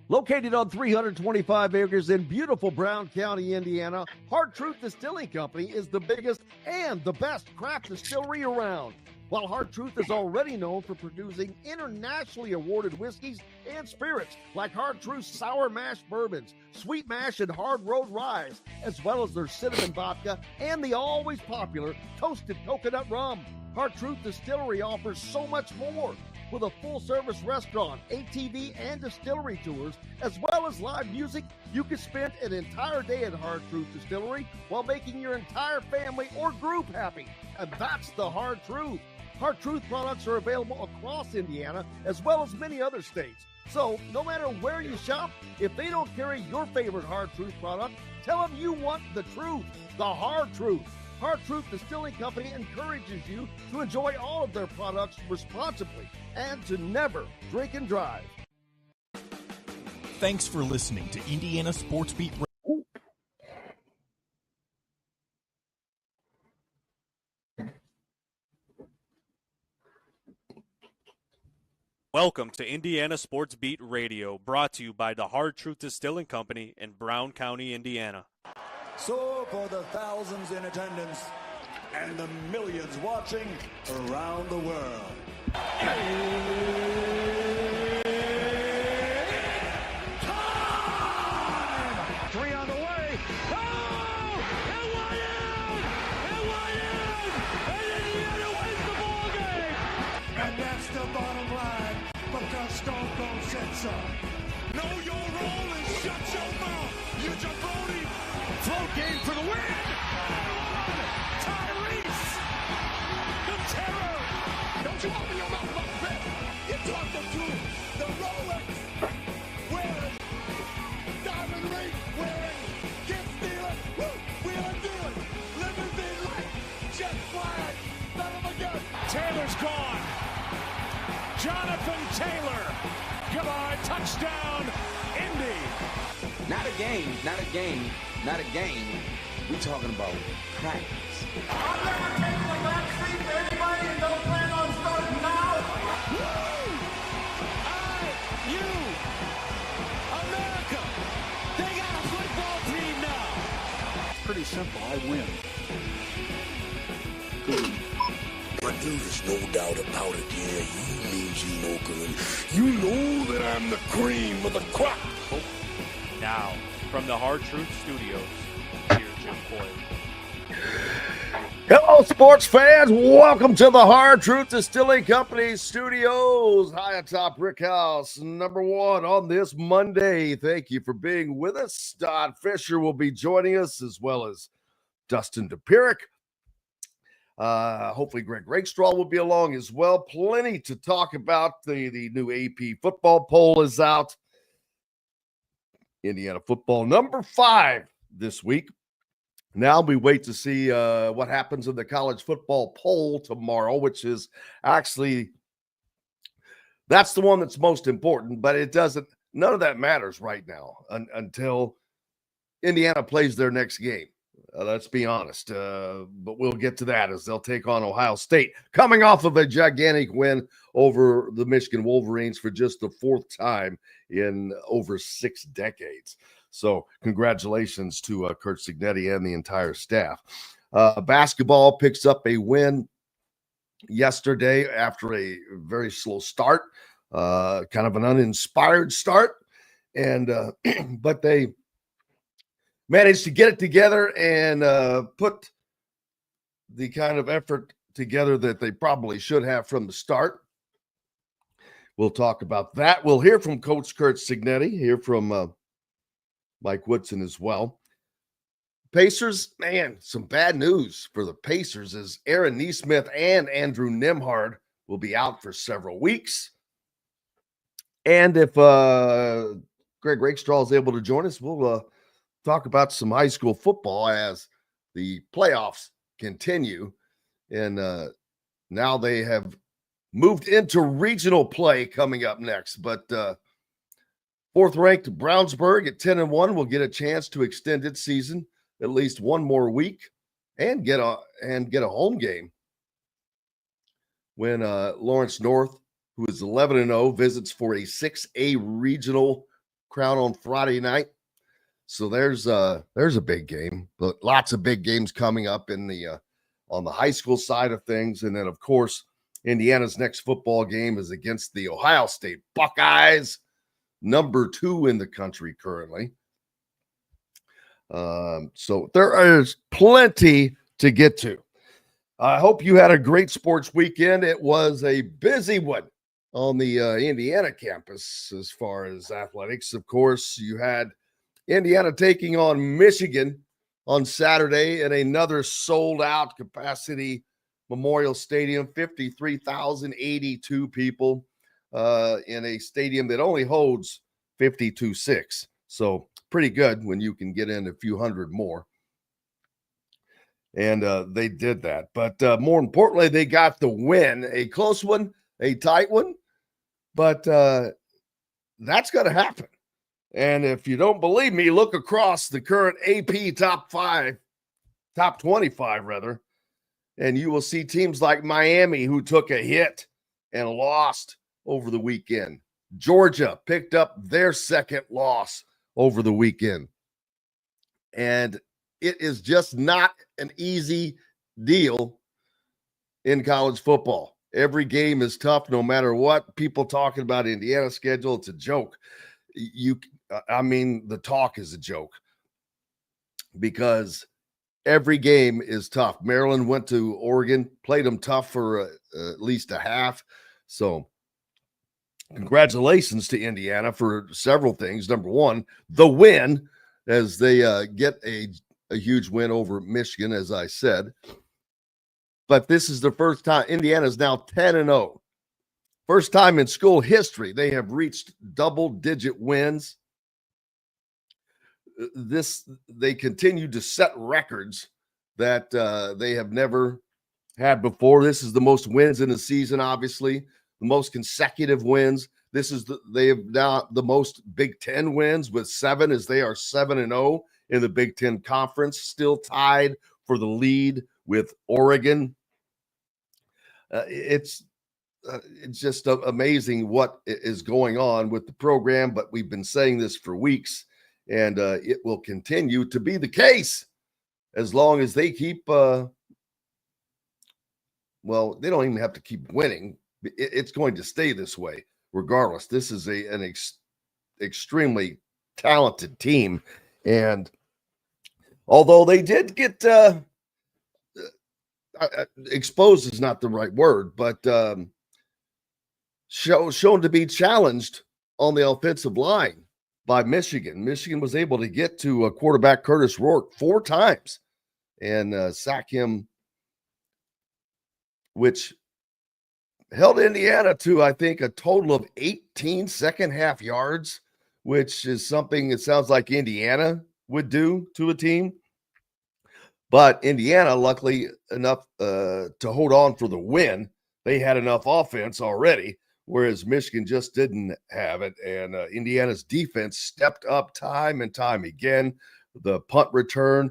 Located on 325 acres in beautiful Brown County, Indiana, Hard Truth Distilling Company is the biggest and the best craft distillery around. While Hard Truth is already known for producing internationally awarded whiskeys and spirits like Hard Truth's sour mash bourbons, sweet mash, and hard road ryes, as well as their cinnamon vodka and the always popular toasted coconut rum, Hard Truth Distillery offers so much more. With a full-service restaurant, ATV, and distillery tours, as well as live music, you can spend an entire day at Hard Truth Distillery while making your entire family or group happy. And that's the Hard Truth. Hard Truth products are available across Indiana, as well as many other states. So, no matter where you shop, if they don't carry your favorite Hard Truth product, tell them you want the truth, the Hard Truth. Hard Truth Distilling Company encourages you to enjoy all of their products responsibly and to never drink and drive. Thanks for listening to Indiana Sports Beat. Welcome to Indiana Sports Beat Radio, brought to you by the Hard Truth Distilling Company in Brown County, Indiana. So for the thousands in attendance and the millions watching around the world. Time! 3 on the way. Oh! NYN! NYN! And Indiana wins the ball game! And that's the bottom line because Stone Cold said so. Know your role and shut your mouth, you jabroni! Float game for the win! Tyrese! The terror! Don't you open your mouth about that! You talk them to the Rolex wearing, diamond ring wearing, kid stealing, woo! Wheeling dealing, limousine light, jet flying, son of a gun! Taylor's gone! Jonathan Taylor! Goodbye, touchdown, Indy! Not a game, not a game, not a game. We talking about practice. I'm never taking a back seat for anybody and don't plan on starting now. Woo! I-U America! They got a football team now! It's pretty simple, I win. But there's no doubt about it, yeah, you mean Gene Okerlund. You know that I'm the cream of the crop. Now, from the Hard Truth Studios, here's Jim Coyle. Hello, sports fans. Welcome to the Hard Truth Distilling Company Studios. High atop Brick House, number 1 on this Monday. Thank you for being with us. Don Fischer will be joining us, as well as Dustin Dopirak. Hopefully Greg Rakestraw will be along as well. Plenty to talk about. The new AP football poll is out. Indiana football number 5 this week. Now we wait to see what happens in the college football poll tomorrow, which is actually, that's the one that's most important, but none of that matters right now until Indiana plays their next game. Let's be honest, but we'll get to that as they'll take on Ohio State, coming off of a gigantic win over the Michigan Wolverines for just the 4th time in over 6 decades. So congratulations to Curt Cignetti and the entire staff. Basketball picks up a win yesterday after a very slow start, kind of an uninspired start, and but they managed to get it together and put the kind of effort together that they probably should have from the start. We'll talk about that. We'll hear from Coach Curt Cignetti, hear from Mike Woodson as well. Pacers, man, some bad news for the Pacers as Aaron Nesmith and Andrew Nembhard will be out for several weeks. And if Greg Rakestraw is able to join us, we'll talk about some high school football as the playoffs continue. And now they have moved into regional play coming up next. But 4th-ranked Brownsburg at 10-1 will get a chance to extend its season at least one more week and get a home game when Lawrence North, who is 11-0, visits for a 6A regional Crown on Friday night. So there's a big game, but lots of big games coming up in the on the high school side of things. And then, of course, Indiana's next football game is against the Ohio State Buckeyes, number 2 in the country currently. So there is plenty to get to. I hope you had a great sports weekend. It was a busy one on the Indiana campus as far as athletics. Of course, you had Indiana taking on Michigan on Saturday in another sold-out capacity Memorial Stadium, 53,082 people in a stadium that only holds 52,600. So pretty good when you can get in a few hundred more. And they did that. But more importantly, they got the win, a close one, a tight one. But that's going to happen. And if you don't believe me, look across the current AP top 25 rather, and you will see teams like Miami who took a hit and lost over the weekend. Georgia picked up their second loss over the weekend. And it is just not an easy deal in college football. Every game is tough no matter what. People talking about Indiana's schedule, it's a joke. The talk is a joke because every game is tough. Maryland went to Oregon, played them tough for at least a half. So congratulations to Indiana for several things. Number one, the win, as they get a huge win over Michigan, as I said. But this is the first time. Indiana is now 10-0. First time in school history they have reached double-digit wins. They continue to set records that they have never had before. This is the most wins in a season, obviously, the most consecutive wins. They have now the most Big Ten wins with 7, as they are 7-0 in the Big Ten Conference, still tied for the lead with Oregon. It's just amazing what is going on with the program, but we've been saying this for weeks. And it will continue to be the case as long as they keep, they don't even have to keep winning. It's going to stay this way regardless. This is an extremely talented team. And although they did get exposed is not the right word, but shown to be challenged on the offensive line by Michigan. Michigan was able to get to quarterback Curtis Rourke 4 times and sack him, which held Indiana to, I think, a total of 18 second-half yards, which is something it sounds like Indiana would do to a team. But Indiana, luckily enough to hold on for the win, they had enough offense already, whereas Michigan just didn't have it. And Indiana's defense stepped up time and time again. The punt return,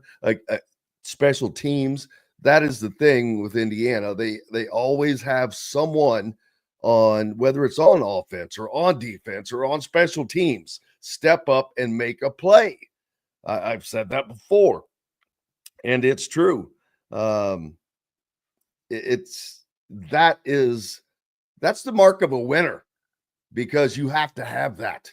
special teams, that is the thing with Indiana. They always have someone on, whether it's on offense or on defense or on special teams, step up and make a play. I've said that before, and it's true. That's the mark of a winner, because you have to have that.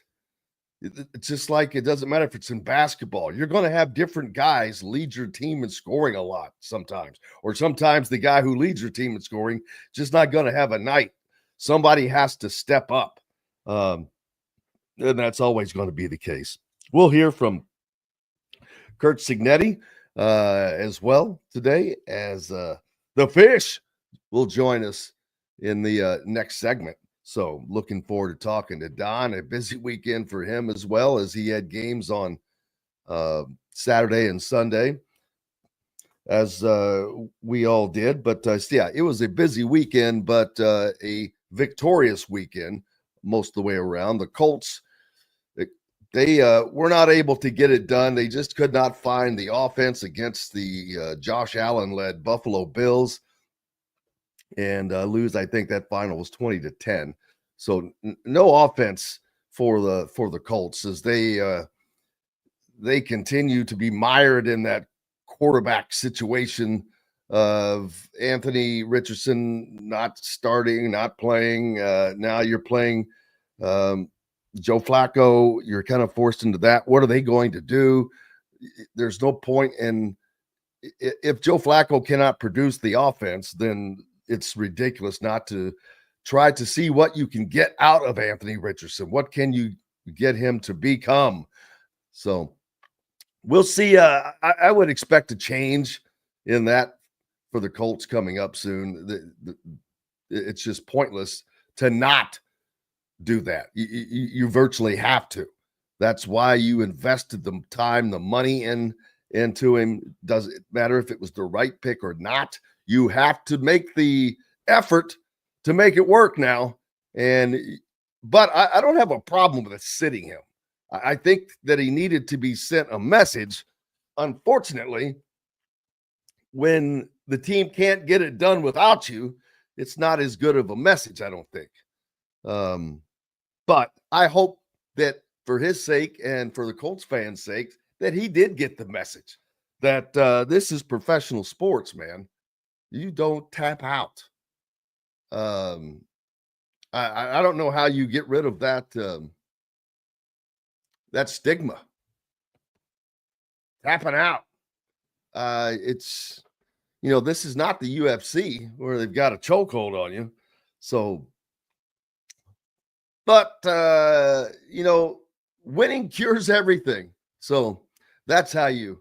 It's just like, it doesn't matter if it's in basketball. You're going to have different guys lead your team in scoring a lot sometimes, or sometimes the guy who leads your team in scoring just not going to have a night. Somebody has to step up. And that's always going to be the case. We'll hear from Kurt Signetti as well today, as the Fish will join us in the next segment. So looking forward to talking to Don. A busy weekend for him, as well as he had games on Saturday and Sunday, as we all did. But it was a busy weekend, but a victorious weekend most of the way around. The Colts, they were not able to get it done. They just could not find the offense against the Josh Allen-led Buffalo Bills, and lose. I think that final was 20-10. So no offense for the Colts as they continue to be mired in that quarterback situation of Anthony Richardson not starting, not playing. Now you're playing Joe Flacco. You're kind of forced into that. What are they going to do? There's no point in if Joe Flacco cannot produce the offense, then it's ridiculous not to try to see what you can get out of Anthony Richardson. What can you get him to become? So we'll see. I would expect a change in that for the Colts coming up soon. It's just pointless to not do that. You virtually have to. That's why you invested the time, the money into him. Doesn't matter if it was the right pick or not. You have to make the effort to make it work now. But I don't have a problem with sitting him. I think that he needed to be sent a message. Unfortunately, when the team can't get it done without you, it's not as good of a message, I don't think. But I hope that for his sake and for the Colts fans' sake, that he did get the message that this is professional sports, man. You don't tap out. I don't know how you get rid of that that stigma. Tapping out. It's, this is not the UFC where they've got a chokehold on you. So, but, winning cures everything. So that's how you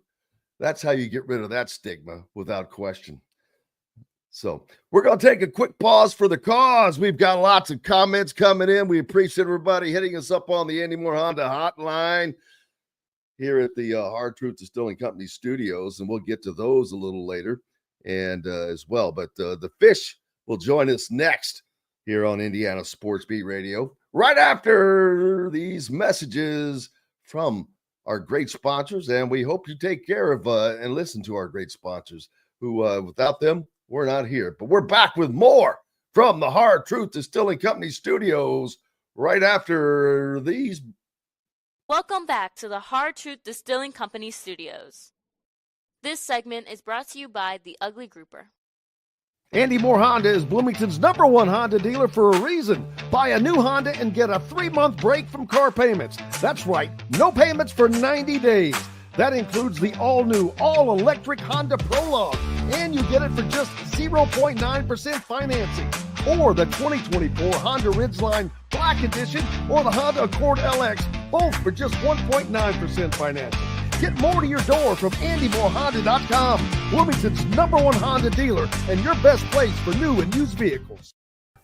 get rid of that stigma without question. So we're going to take a quick pause for the cause. We've got lots of comments coming in. We appreciate everybody hitting us up on the Andy Moore Honda hotline here at the Hard Truth Distilling Company studios, and we'll get to those a little later and as well. But the Fish will join us next here on Indiana Sports Beat Radio right after these messages from our great sponsors, and we hope you take care of and listen to our great sponsors who without them, we're not here. But we're back with more from the Hard Truth Distilling Company studios right after these. Welcome back to the Hard Truth Distilling Company studios. This segment is brought to you by the Ugly Grouper. Andy Moore Honda is Bloomington's #1 Honda dealer for a reason. Buy a new Honda and get a 3-month break from car payments. That's right, no payments for 90 days. That includes the all-new, all-electric Honda Prologue, and you get it for just 0.9% financing. Or the 2024 Honda Ridgeline Black Edition or the Honda Accord LX, both for just 1.9% financing. Get more to your door from AndyMooreHonda.com, Bloomington's #1 Honda dealer and your best place for new and used vehicles.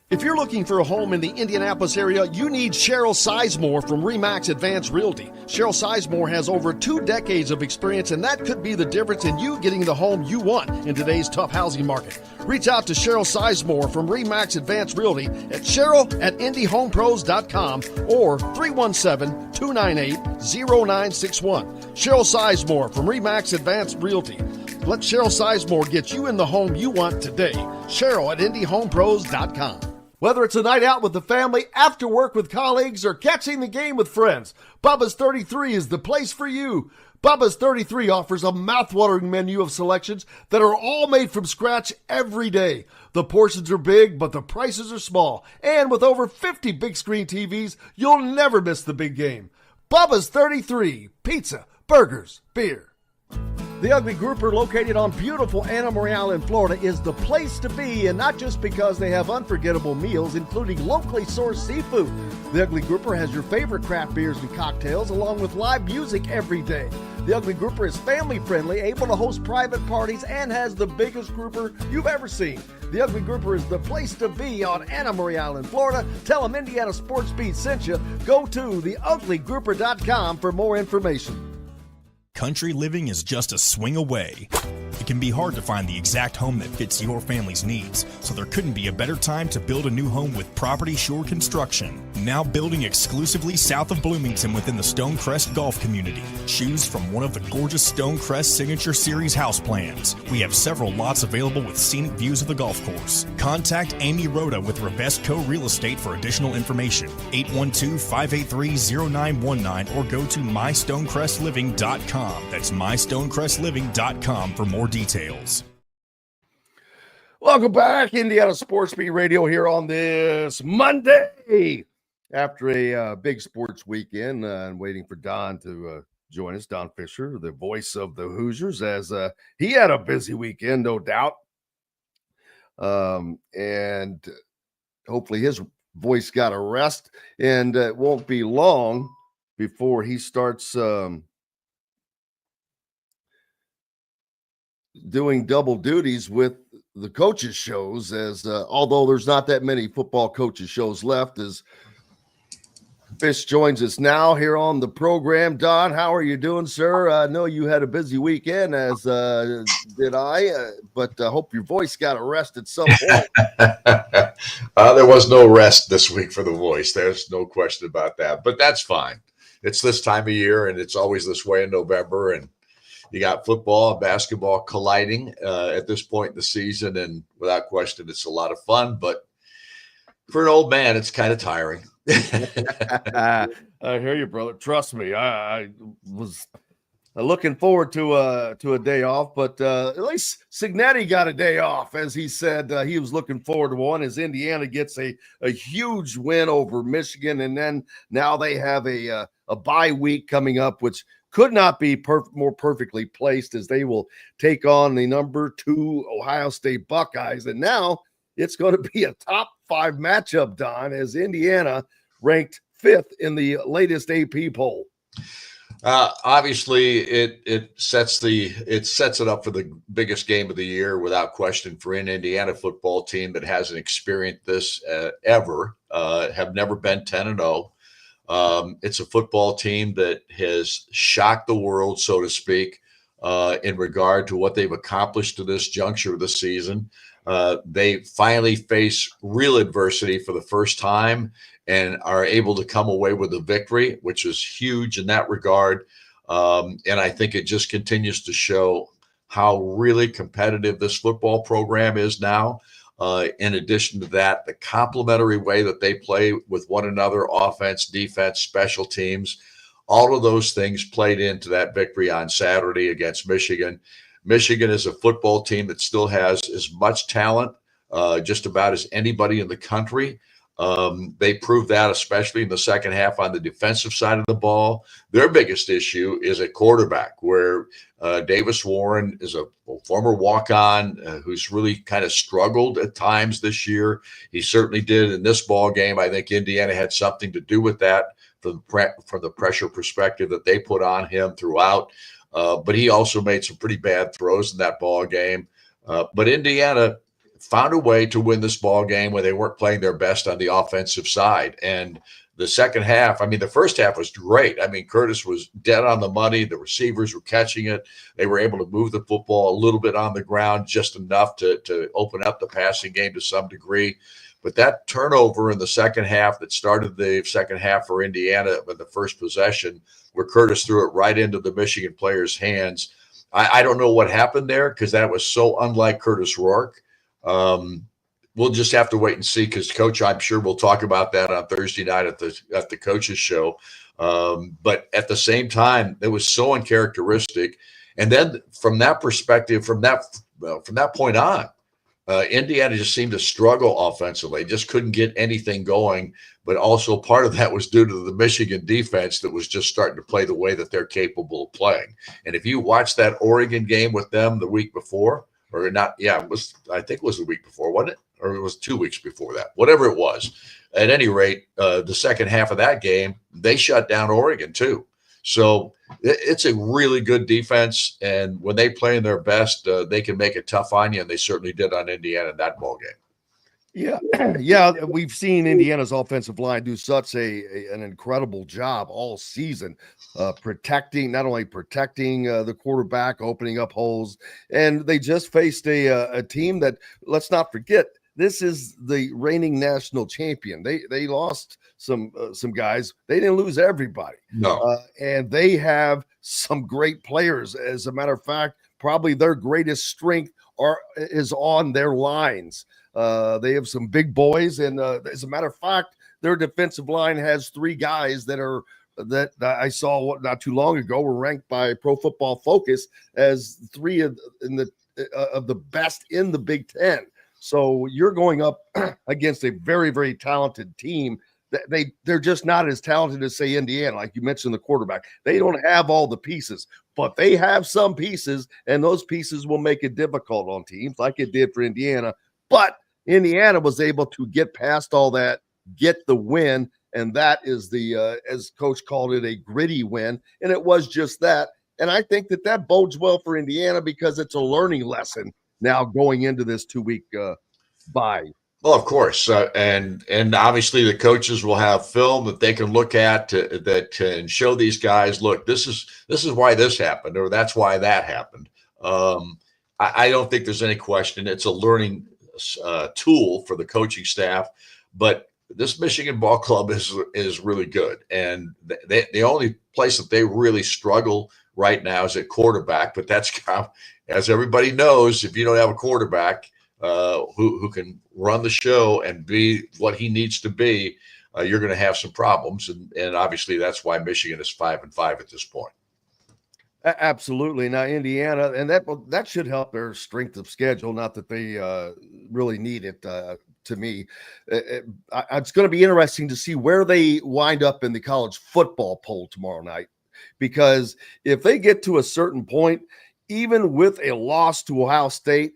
If you're looking for a home in the Indianapolis area, you need Cheryl Sizemore from RE/MAX Advanced Realty. Cheryl Sizemore has over 2 decades of experience, and that could be the difference in you getting the home you want in today's tough housing market. Reach out to Cheryl Sizemore from RE/MAX Advanced Realty at Cheryl@IndyHomePros.com or 317-298-0961. Cheryl Sizemore from RE/MAX Advanced Realty. Let Cheryl Sizemore get you in the home you want today. Cheryl@IndyHomePros.com. Whether it's a night out with the family, after work with colleagues, or catching the game with friends, Bubba's 33 is the place for you. Bubba's 33 offers a mouthwatering menu of selections that are all made from scratch every day. The portions are big, but the prices are small. And with over 50 big screen TVs, you'll never miss the big game. Bubba's 33, pizza, burgers, beer. The Ugly Grouper, located on beautiful Anna Maria in Florida, is the place to be, and not just because they have unforgettable meals, including locally sourced seafood. The Ugly Grouper has your favorite craft beers and cocktails, along with live music every day. The Ugly Grouper is family-friendly, able to host private parties, and has the biggest grouper you've ever seen. The Ugly Grouper is the place to be on Anna Maria in Florida. Tell them Indiana Sports Beat sent you. Go to theUglyGrouper.com for more information. Country living is just a swing away. The It can be hard to find the exact home that fits your family's needs, so there couldn't be a better time to build a new home with Property Shore Construction. Now building exclusively south of Bloomington within the Stonecrest Golf community. Choose from one of the gorgeous Stonecrest Signature Series house plans. We have several lots available with scenic views of the golf course. Contact Amy Rhoda with Revesco Real Estate for additional information. 812-583-0919 or go to mystonecrestliving.com. That's mystonecrestliving.com for more details. Welcome back, Indiana Sports Beat Radio here on this Monday after a big sports weekend. And waiting for Don to join us, Don Fischer, the voice of the Hoosiers, as he had a busy weekend, no doubt. And hopefully his voice got a rest, and it won't be long before he starts doing double duties with the coaches shows, as although there's not that many football coaches shows left, as Fish joins us now here on the program. Don, how are you doing, sir? I know you had a busy weekend, as did I, but I hope your voice got a rest at some point. There was no rest this week for the voice. There's no question about that, but that's fine. It's this time of year, and it's always this way in November, and you got football and basketball colliding at this point in the season, and without question, it's a lot of fun. But for an old man, it's kind of tiring. I hear you, brother. Trust me, I was looking forward to a day off, but at least Signetti got a day off, as he said he was looking forward to one. As Indiana gets a huge win over Michigan, and then now they have a bye week coming up, which could not be more perfectly placed, as they will take on the number 2 Ohio State Buckeyes. And now it's going to be a top 5 matchup, Don, as Indiana ranked 5th in the latest AP poll. Obviously, it sets it up for the biggest game of the year, without question, for an Indiana football team that hasn't experienced this ever, have never been 10-0. It's a football team that has shocked the world, so to speak, in regard to what they've accomplished to this juncture of the season. They finally face real adversity for the first time and are able to come away with a victory, which is huge in that regard. And I think it just continues to show how really competitive this football program is now. In addition to that, the complementary way that they play with one another, offense, defense, special teams, all of those things played into that victory on Saturday against Michigan. Michigan is a football team that still has as much talent, just about as anybody in the country. They proved that, especially in the second half on the defensive side of the ball. Their biggest issue is at quarterback, where Davis Warren is a former walk-on who's really kind of struggled at times this year. He certainly did in this ball game. I think Indiana had something to do with that from the pressure perspective that they put on him throughout. But he also made some pretty bad throws in that ball game. But Indiana found a way to win this ball game when they weren't playing their best on the offensive side. And the second half, the first half was great. Curtis was dead on the money. The receivers were catching it. They were able to move the football a little bit on the ground, just enough to open up the passing game to some degree. But that turnover in the second half that started the second half for Indiana with the first possession, where Curtis threw it right into the Michigan player's hands, I don't know what happened there, because that was so unlike Curtis Rourke. We'll just have to wait and see, because Coach, I'm sure we'll talk about that on Thursday night at the coaches show. But at the same time, it was so uncharacteristic. And then from that perspective, from that point on, Indiana just seemed to struggle offensively, just couldn't get anything going. But also part of that was due to the Michigan defense that was just starting to play the way that they're capable of playing. And if you watch that Oregon game with them the week before, or not, I think it was the week before, wasn't it? Or it was 2 weeks before that, whatever it was. At any rate, the second half of that game, they shut down Oregon too. So it's a really good defense, and when they play in their best, they can make it tough on you, and they certainly did on Indiana in that ball game. Yeah, yeah, we've seen Indiana's offensive line do such an incredible job all season, not only protecting the quarterback, opening up holes, and they just faced a team that, let's not forget, this is the reigning national champion. They lost some guys. They didn't lose everybody. No. And they have some great players. As a matter of fact, probably their greatest strength is on their lines. They have some big boys, and as a matter of fact, their defensive line has 3 guys that I saw not too long ago were ranked by Pro Football Focus as 3 of the best in the Big Ten. So you're going up against a very, very talented team. They're just not as talented as, say, Indiana, like you mentioned, the quarterback. They don't have all the pieces, but they have some pieces, and those pieces will make it difficult on teams like it did for Indiana. But Indiana was able to get past all that, get the win, and that is as Coach called it, a gritty win, and it was just that. And I think that bodes well for Indiana because it's a learning lesson now going into this 2-week bye. Well, of course, and obviously the coaches will have film that they can look at and show these guys, look, this is why this happened, or that's why that happened. I don't think there's any question. It's a learning tool for the coaching staff, but this Michigan ball club is really good, and the only place that they really struggle right now is at quarterback. But that's kind of, as everybody knows, if you don't have a quarterback who can run the show and be what he needs to be, you're going to have some problems, and obviously that's why Michigan is 5-5 at this point. Absolutely. Now Indiana, and that should help their strength of schedule. Not that they really need it. To me, it's going to be interesting to see where they wind up in the college football poll tomorrow night, because if they get to a certain point, even with a loss to Ohio State,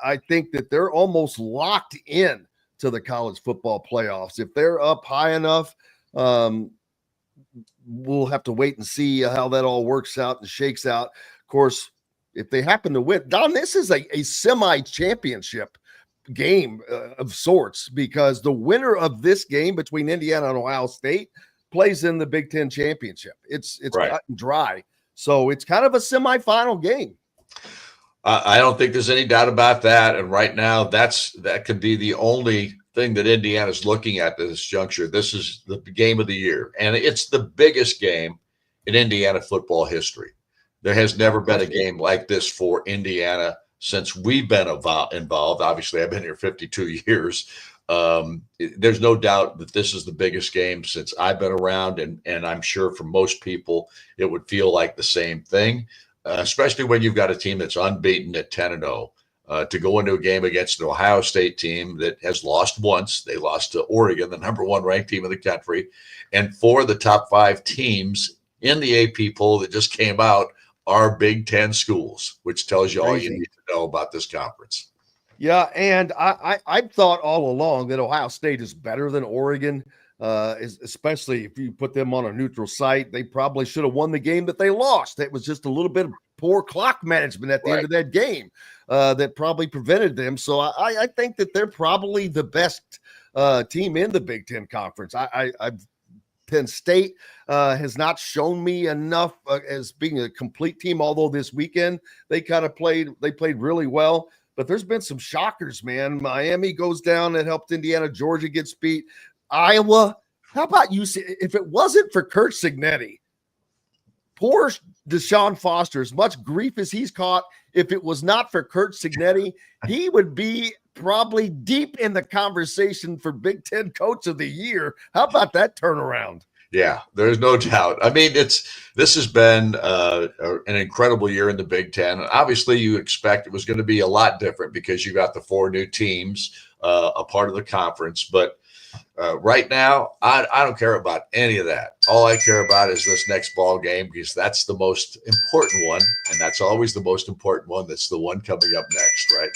I think that they're almost locked in to the college football playoffs. If they're up high enough, we'll have to wait and see how that all works out and shakes out. Of course, if they happen to win, Don, this is a semi-championship game of sorts, because the winner of this game between Indiana and Ohio State plays in the Big Ten championship. It's right. Cut and dry. So it's kind of a semifinal game. I don't think there's any doubt about that. And right now, that could be the only thing that Indiana's looking at this juncture. This is the game of the year, and it's the biggest game in Indiana football history. There has never been a game like this for Indiana since we've been involved. Obviously, I've been here 52 years. There's no doubt that this is the biggest game since I've been around, and I'm sure for most people it would feel like the same thing, especially when you've got a team that's unbeaten at 10-0. To go into a game against an Ohio State team that has lost once. They lost to Oregon, the number 1 ranked team in the country, and 4 of the top 5 teams in the AP poll that just came out are Big Ten schools, which tells you all you need to know about this conference. Yeah, and I thought all along that Ohio State is better than Oregon, especially if you put them on a neutral site. They probably should have won the game that they lost. It was just a little bit of poor clock management at the end of that game that probably prevented them. So I think that they're probably the best team in the Big Ten Conference. Penn State has not shown me enough as being a complete team, although this weekend they played really well. But there's been some shockers, man. Miami goes down and helped Indiana. Georgia gets beat. Iowa. How about you? If it wasn't for Kurt Cignetti, poor Deshaun Foster, as much grief as he's caught, if it was not for Kurt Cignetti, he would be probably deep in the conversation for Big Ten Coach of the Year. How about that turnaround? Yeah, there's no doubt. I mean, this has been an incredible year in the Big Ten. Obviously, you expect it was going to be a lot different because you got the 4 new teams a part of the conference. But right now, I don't care about any of that. All I care about is this next ball game, because that's the most important one, and that's always the most important one. That's the one coming up next, right?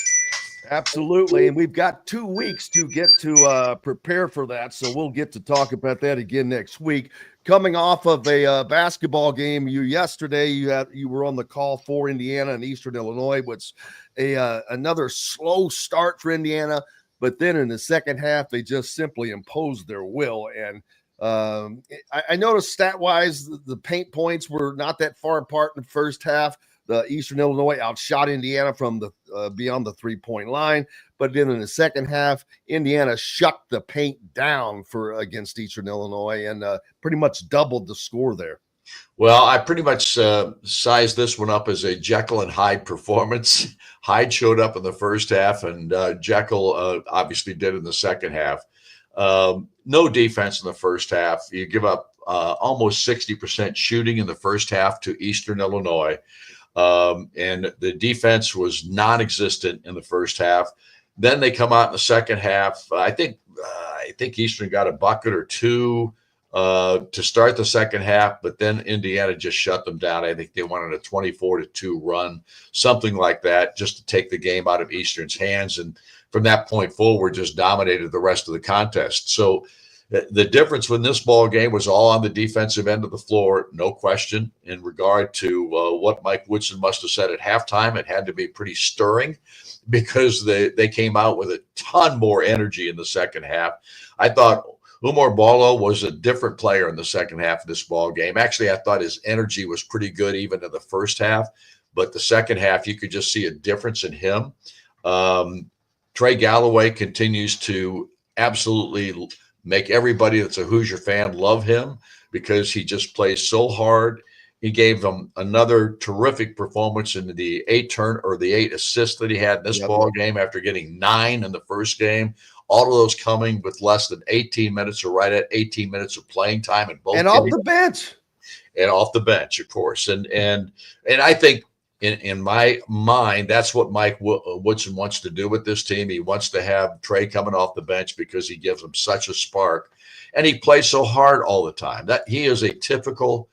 Absolutely, and we've got 2 weeks to get to prepare for that, so we'll get to talk about that again next week. Coming off of a basketball game, yesterday you were on the call for Indiana and Eastern Illinois, which another slow start for Indiana. but then in the second half, they just simply imposed their will. And I noticed stat-wise, the paint points were not that far apart in the first half. The Eastern Illinois outshot Indiana from the beyond the three-point line, but then in the second half, Indiana shut the paint down against Eastern Illinois and pretty much doubled the score there. Well, I pretty much sized this one up as a Jekyll and Hyde performance. Hyde showed up in the first half, and Jekyll obviously did in the second half. No defense in the first half. You give up almost 60% shooting in the first half to Eastern Illinois. And the defense was non-existent in the first half. Then they come out in the second half. I think Eastern got a bucket or two to start the second half, but then Indiana just shut them down. I think they wanted a 24-2 run, something like that, just to take the game out of Eastern's hands. And from that point forward, just dominated the rest of the contest. So the difference in this ball game was all on the defensive end of the floor, no question. In regard to what Mike Woodson must have said at halftime, it had to be pretty stirring because they came out with a ton more energy in the second half. I thought Umar Ballo was a different player in the second half of this ball game. Actually, I thought his energy was pretty good even in the first half, but the second half, you could just see a difference in him. Trey Galloway continues to absolutely make everybody that's a Hoosier fan love him because he just plays so hard. He gave them another terrific performance in the 8 assists that he had in this ball game after getting 9 in the first game. All of those coming with less than 18 minutes or right at 18 minutes of playing time in both and games. off the bench. And off the bench, of course. And I think in my mind, that's what Mike Woodson wants to do with this team. He wants to have Trey coming off the bench because he gives them such a spark, and he plays so hard all the time. That he is a typical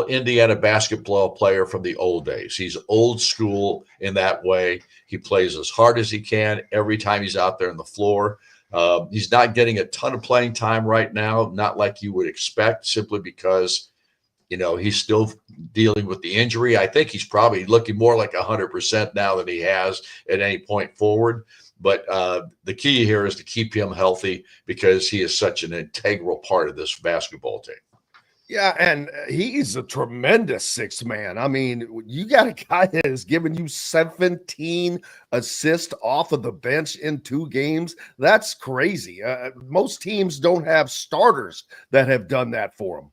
Indiana basketball player from the old days. He's old school in that way. He plays as hard as he can every time he's out there on the floor. He's not getting a ton of playing time right now, not like you would expect, simply because he's still dealing with the injury. I think he's probably looking more like 100% now than he has at any point forward. But the key here is to keep him healthy because he is such an integral part of this basketball team. Yeah, and he's a tremendous sixth man. I mean, you got a guy that has given you 17 assists off of the bench in 2 games. That's crazy. Most teams don't have starters that have done that for them.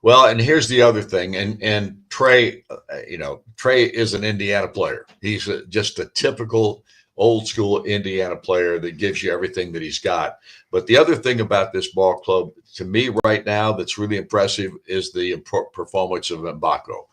Well, and here's the other thing, and Trey, Trey is an Indiana player. He's just a typical old school Indiana player that gives you everything that he's got. But the other thing about this ball club, to me right now, that's really impressive is the performance of Mbako.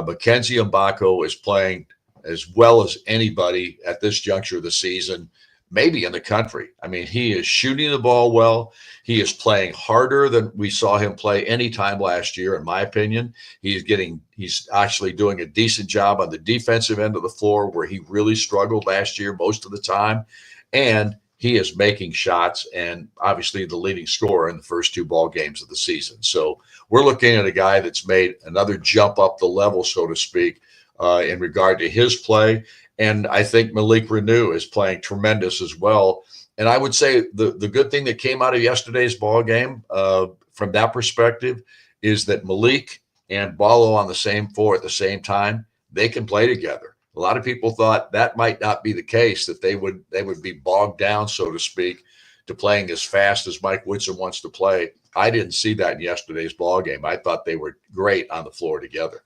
Mackenzie Mbako is playing as well as anybody at this juncture of the season, maybe in the country. I mean, he is shooting the ball well. He is playing harder than we saw him play any time last year, in my opinion. He's actually doing a decent job on the defensive end of the floor where he really struggled last year most of the time. And he is making shots and obviously the leading scorer in the first 2 ball games of the season. So we're looking at a guy that's made another jump up the level, so to speak, in regard to his play. And I think Malik Renew is playing tremendous as well. And I would say the good thing that came out of yesterday's ball game from that perspective is that Malik and Ballo on the same floor at the same time, they can play together. A lot of people thought that might not be the case, that they would be bogged down, so to speak, to playing as fast as Mike Woodson wants to play. I didn't see that in yesterday's ball game. I thought they were great on the floor together.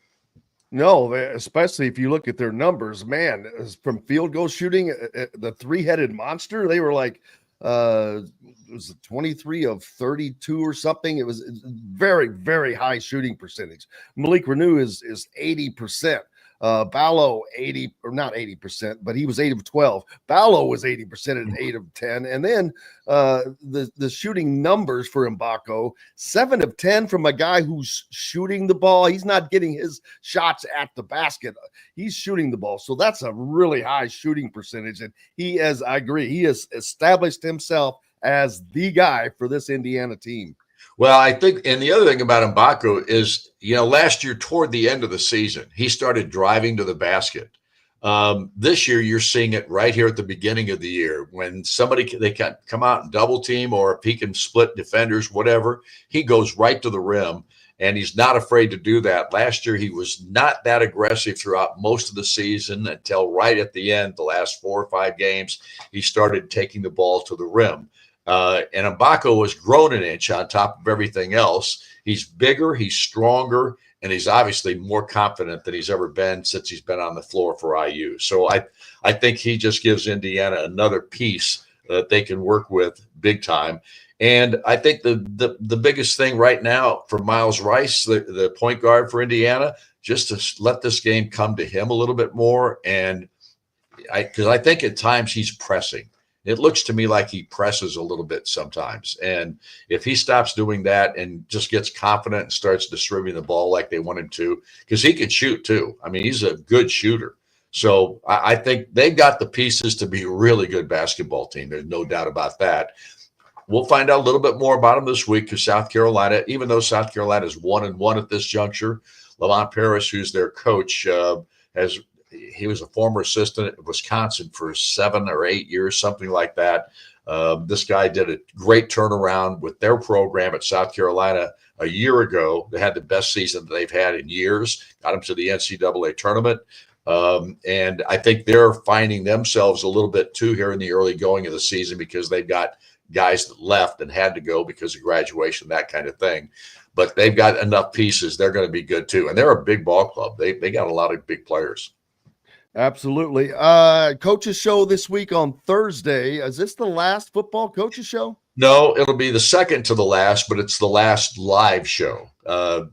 No, especially if you look at their numbers, man, from field goal shooting, the 3-headed monster, they were like, it was 23 of 32 or something. It was very, very high shooting percentage. Malik Renew is 80%. Ballo 80, or not 80%, but he was 8 of 12. Ballo was 80% at 8 of 10. And then the shooting numbers for Mbako, 7 of 10 from a guy who's shooting the ball. He's not getting his shots at the basket. He's shooting the ball. So that's a really high shooting percentage. And I agree, he has established himself as the guy for this Indiana team. Well, I think, and the other thing about Mbako is, last year toward the end of the season, he started driving to the basket This year, you're seeing it right here at the beginning of the year when they can come out and double team, or if he can split defenders, whatever, he goes right to the rim, and he's not afraid to do that. Last year, he was not that aggressive throughout most of the season until right at the end, the last 4 or 5 games, he started taking the ball to the rim. And Mbako has grown an inch on top of everything else. He's bigger, he's stronger, and he's obviously more confident than he's ever been since he's been on the floor for IU. So I think he just gives Indiana another piece that they can work with big time. And I think the biggest thing right now for Miles Rice, the point guard for Indiana, just to let this game come to him a little bit more. And because I think at times he's pressing. It looks to me like he presses a little bit sometimes. And if he stops doing that and just gets confident and starts distributing the ball like they want him to, because he can shoot too. I mean, he's a good shooter. So I think they've got the pieces to be a really good basketball team. There's no doubt about that. We'll find out a little bit more about them this week because South Carolina, even though South Carolina is 1-1 at this juncture, Lamont Paris, who's their coach, he was a former assistant at Wisconsin for 7 or 8 years, something like that. This guy did a great turnaround with their program at South Carolina a year ago. They had the best season that they've had in years, got them to the NCAA tournament. And I think they're finding themselves a little bit too here in the early going of the season because they've got guys that left and had to go because of graduation, that kind of thing. But they've got enough pieces. They're going to be good too. And they're a big ball club. They got a lot of big players. Absolutely. Coaches show this week on Thursday. Is this the last football coaches show? No, it'll be the second to the last, but it's the last live show.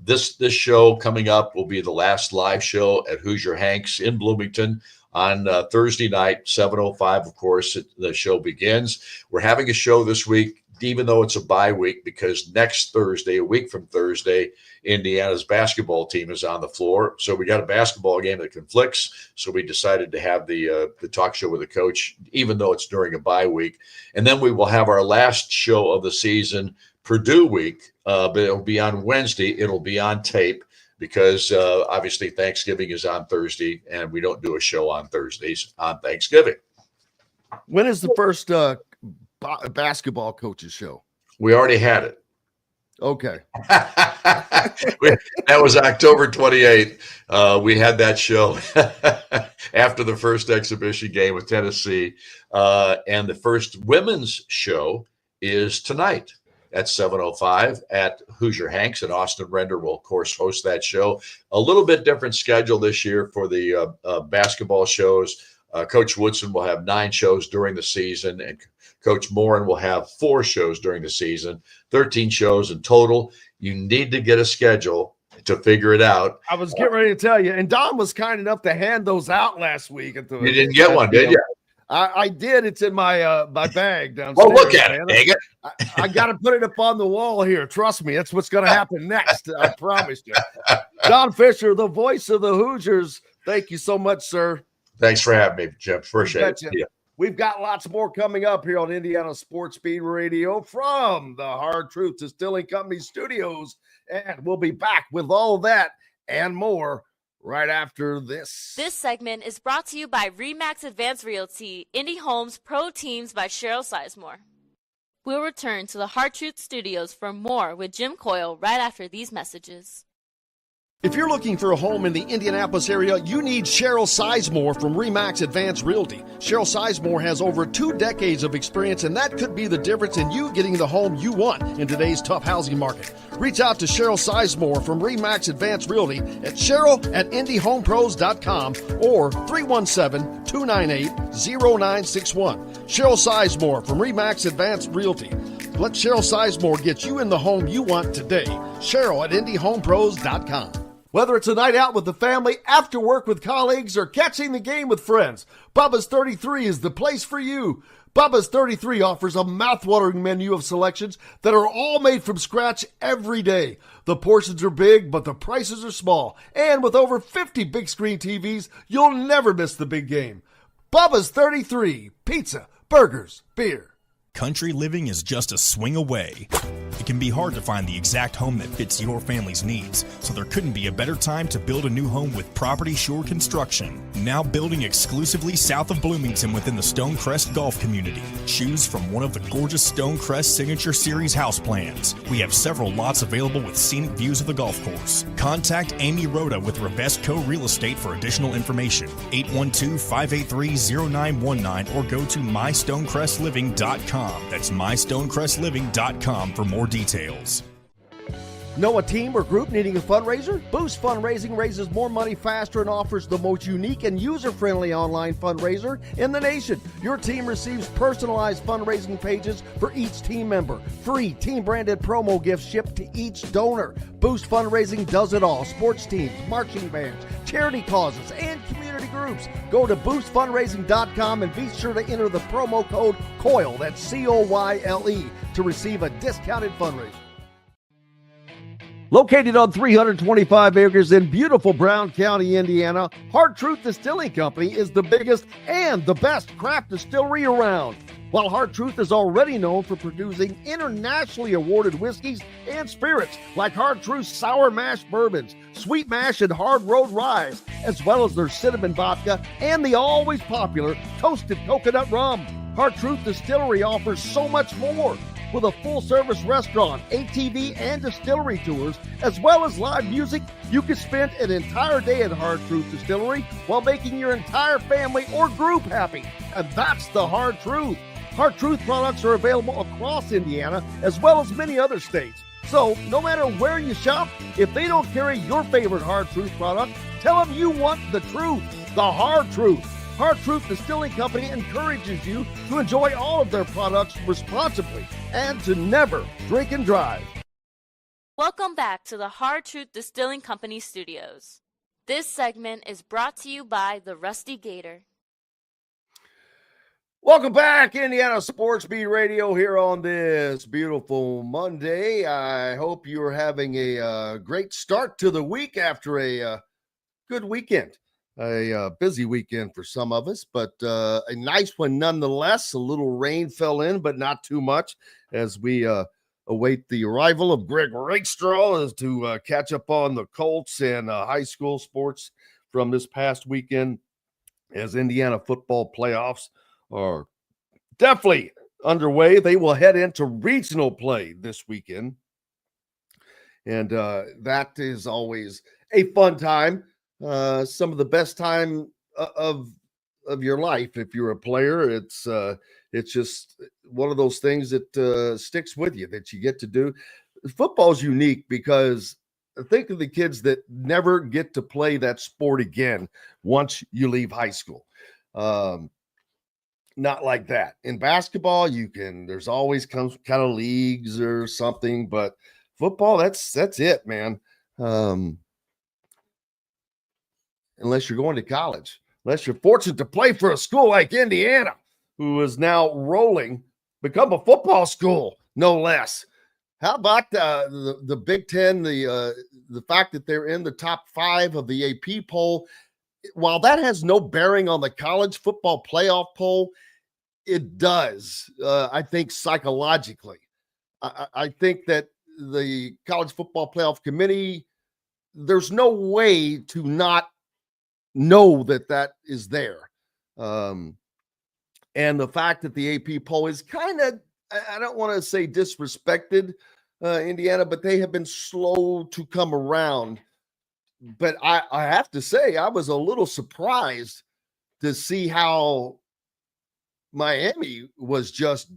This show coming up will be the last live show at Hoosier Hanks in Bloomington on Thursday night, 7:05. Of course, the show begins. We're having a show this week, even though it's a bye week, because next Thursday, a week from Thursday, Indiana's basketball team is on the floor. So we got a basketball game that conflicts. So we decided to have the talk show with the coach, even though it's during a bye week. And then we will have our last show of the season, Purdue week, but it'll be on Wednesday. It'll be on tape because obviously Thanksgiving is on Thursday, and we don't do a show on Thursdays on Thanksgiving. When is the first basketball coaches show? We already had it. Okay. That was October 28th. We had that show after the first exhibition game with Tennessee. And the first women's show is tonight at 7:05 at Hoosier Hanks, and Austin Render will, of course, host that show. A little bit different schedule this year for the basketball shows. Coach Woodson will have 9 shows during the season, and Coach Morin will have 4 shows during the season, 13 shows in total. You need to get a schedule to figure it out. I was getting ready to tell you, and Don was kind enough to hand those out last week. You didn't get one, did you? I did. It's in my bag downstairs. Oh, look at it. Dang it. I got to put it up on the wall here. Trust me. That's what's going to happen next. I promise you. Don Fischer, the voice of the Hoosiers. Thank you so much, sir. Thanks for having me, Jim. Appreciate it. Yeah. We've got lots more coming up here on Indiana Sports Beat Radio from the Hard Truth Distilling Company studios. And we'll be back with all that and more right after this. This segment is brought to you by RE/MAX Advanced Realty, Indy Homes Pro Teams by Cheryl Sizemore. We'll return to the Hard Truth Studios for more with Jim Coyle right after these messages. If you're looking for a home in the Indianapolis area, you need Cheryl Sizemore from RE/MAX Advanced Realty. Cheryl Sizemore has over 2 decades of experience, and that could be the difference in you getting the home you want in today's tough housing market. Reach out to Cheryl Sizemore from RE/MAX Advanced Realty at cheryl@indyhomepros.com or 317-298-0961. Cheryl Sizemore from RE/MAX Advanced Realty. Let Cheryl Sizemore get you in the home you want today. Cheryl@indyhomepros.com. Whether it's a night out with the family, after work with colleagues, or catching the game with friends, Bubba's 33 is the place for you. Bubba's 33 offers a mouth-watering menu of selections that are all made from scratch every day. The portions are big, but the prices are small. And with over 50 big screen TVs, you'll never miss the big game. Bubba's 33, pizza, burgers, beer. country living is just a swing away. It can be hard to find the exact home that fits your family's needs, so there couldn't be a better time to build a new home with Property Shore Construction. Now building exclusively south of Bloomington within the Stonecrest Golf community. Choose from one of the gorgeous Stonecrest Signature Series house plans. We have several lots available with scenic views of the golf course. Contact Amy Rhoda with Revesco Real Estate for additional information. 812-583-0919 or go to mystonecrestliving.com. That's mystonecrestliving.com for more details. Know a team or group needing a fundraiser? Boost Fundraising raises more money faster and offers the most unique and user-friendly online fundraiser in the nation. Your team receives personalized fundraising pages for each team member. Free team-branded promo gifts shipped to each donor. Boost Fundraising does it all. Sports teams, marching bands, charity causes, and community groups. Go to boostfundraising.com and be sure to enter the promo code COYLE, that's C-O-Y-L-E, to receive a discounted fundraiser. Located on 325 acres in beautiful Brown County, Indiana, Hard Truth Distilling Company is the biggest and the best craft distillery around. While Hard Truth is already known for producing internationally awarded whiskeys and spirits like Hard Truth's Sour Mash Bourbons, Sweet Mash, and Hard Road Ryes, as well as their Cinnamon Vodka and the always popular Toasted Coconut Rum, Hard Truth Distillery offers so much more. With a full-service restaurant, ATV, and distillery tours, as well as live music, you can spend an entire day at Hard Truth Distillery while making your entire family or group happy. And that's the Hard Truth. Hard Truth products are available across Indiana, as well as many other states. So, no matter where you shop, if they don't carry your favorite Hard Truth product, tell them you want the truth, the Hard Truth. Hard Truth Distilling Company encourages you to enjoy all of their products responsibly and to never drink and drive. Welcome back to the Hard Truth Distilling Company studios. This segment is brought to you by the Rusty Gator. Welcome back, Indiana Sports Beat Radio, here on this beautiful Monday. I hope you're having a great start to the week after a good weekend. A busy weekend for some of us, but a nice one nonetheless. A little rain fell in, but not too much, as we await the arrival of Greg Rakestraw to catch up on the Colts and high school sports from this past weekend, as Indiana football playoffs are definitely underway. They will head into regional play this weekend, and that is always a fun time. Some of the best time of your life if you're a player. It's just one of those things that sticks with you, that you get to do. Football is unique because think of the kids that never get to play that sport again once you leave high school. Not like that. In basketball, there's always kind of leagues or something, but football, that's it, man. Unless you're going to college, unless you're fortunate to play for a school like Indiana, who is now rolling, become a football school, no less. How about the Big Ten, the fact that they're in the top 5 of the AP poll? While that has no bearing on the college football playoff poll, it does, I think, psychologically. I think that the college football playoff committee, there's no way to not know that is there. And the fact that the AP poll is kind of, I don't want to say disrespected Indiana, but they have been slow to come around. But I have to say, I was a little surprised to see how Miami was just,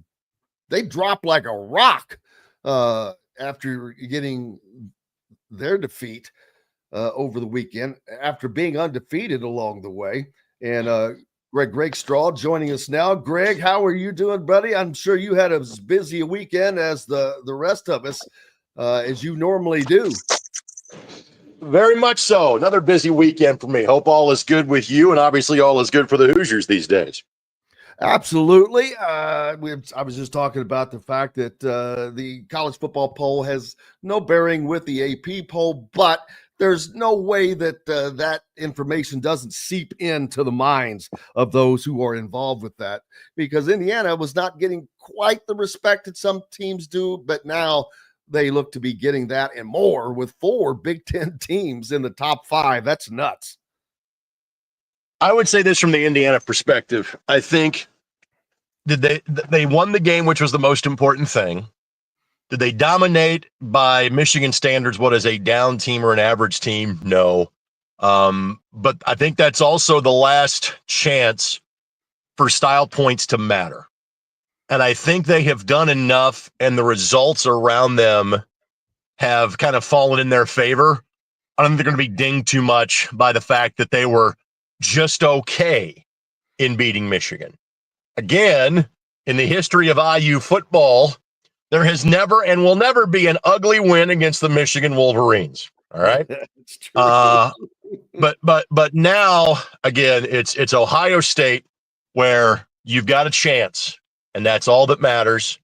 they dropped like a rock after getting their defeat over the weekend, after being undefeated along the way. And Greg Rakestraw joining us now. Greg, how are you doing, buddy? I'm sure you had as busy a weekend as the rest of us, as you normally do. Very much so. Another busy weekend for me. Hope all is good with you, and obviously all is good for the Hoosiers these days. Absolutely. I was just talking about the fact that the college football poll has no bearing with the AP poll, but there's no way that that information doesn't seep into the minds of those who are involved with that, because Indiana was not getting quite the respect that some teams do, but now they look to be getting that and more with 4 Big Ten teams in the top 5. That's nuts. I would say this from the Indiana perspective. I think they won the game, which was the most important thing. Did they dominate by Michigan standards? What is a down team or an average team? No. But I think that's also the last chance for style points to matter. And I think they have done enough, and the results around them have kind of fallen in their favor. I don't think they're going to be dinged too much by the fact that they were just okay in beating Michigan. Again, in the history of IU football, there has never and will never be an ugly win against the Michigan Wolverines. All right. It's true. But now again, it's Ohio State, where you've got a chance, and that's all that matters.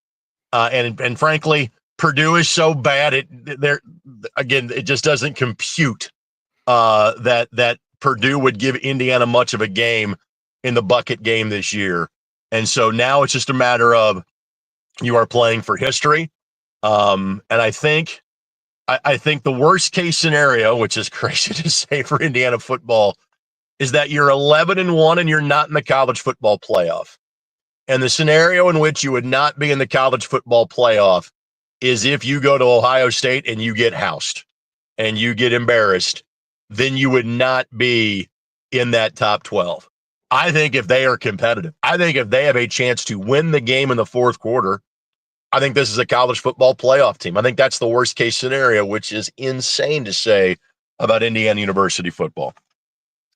And frankly, Purdue is so bad. It just doesn't compute that Purdue would give Indiana much of a game in the bucket game this year. And so now it's just a matter of, you are playing for history. And I think the worst case scenario, which is crazy to say for Indiana football, is that you're 11-1 and you're not in the college football playoff. And the scenario in which you would not be in the college football playoff is if you go to Ohio State and you get housed and you get embarrassed, then you would not be in that top 12. I think if they are competitive, I think if they have a chance to win the game in the fourth quarter, I think this is a college football playoff team. I think that's the worst case scenario, which is insane to say about Indiana University football.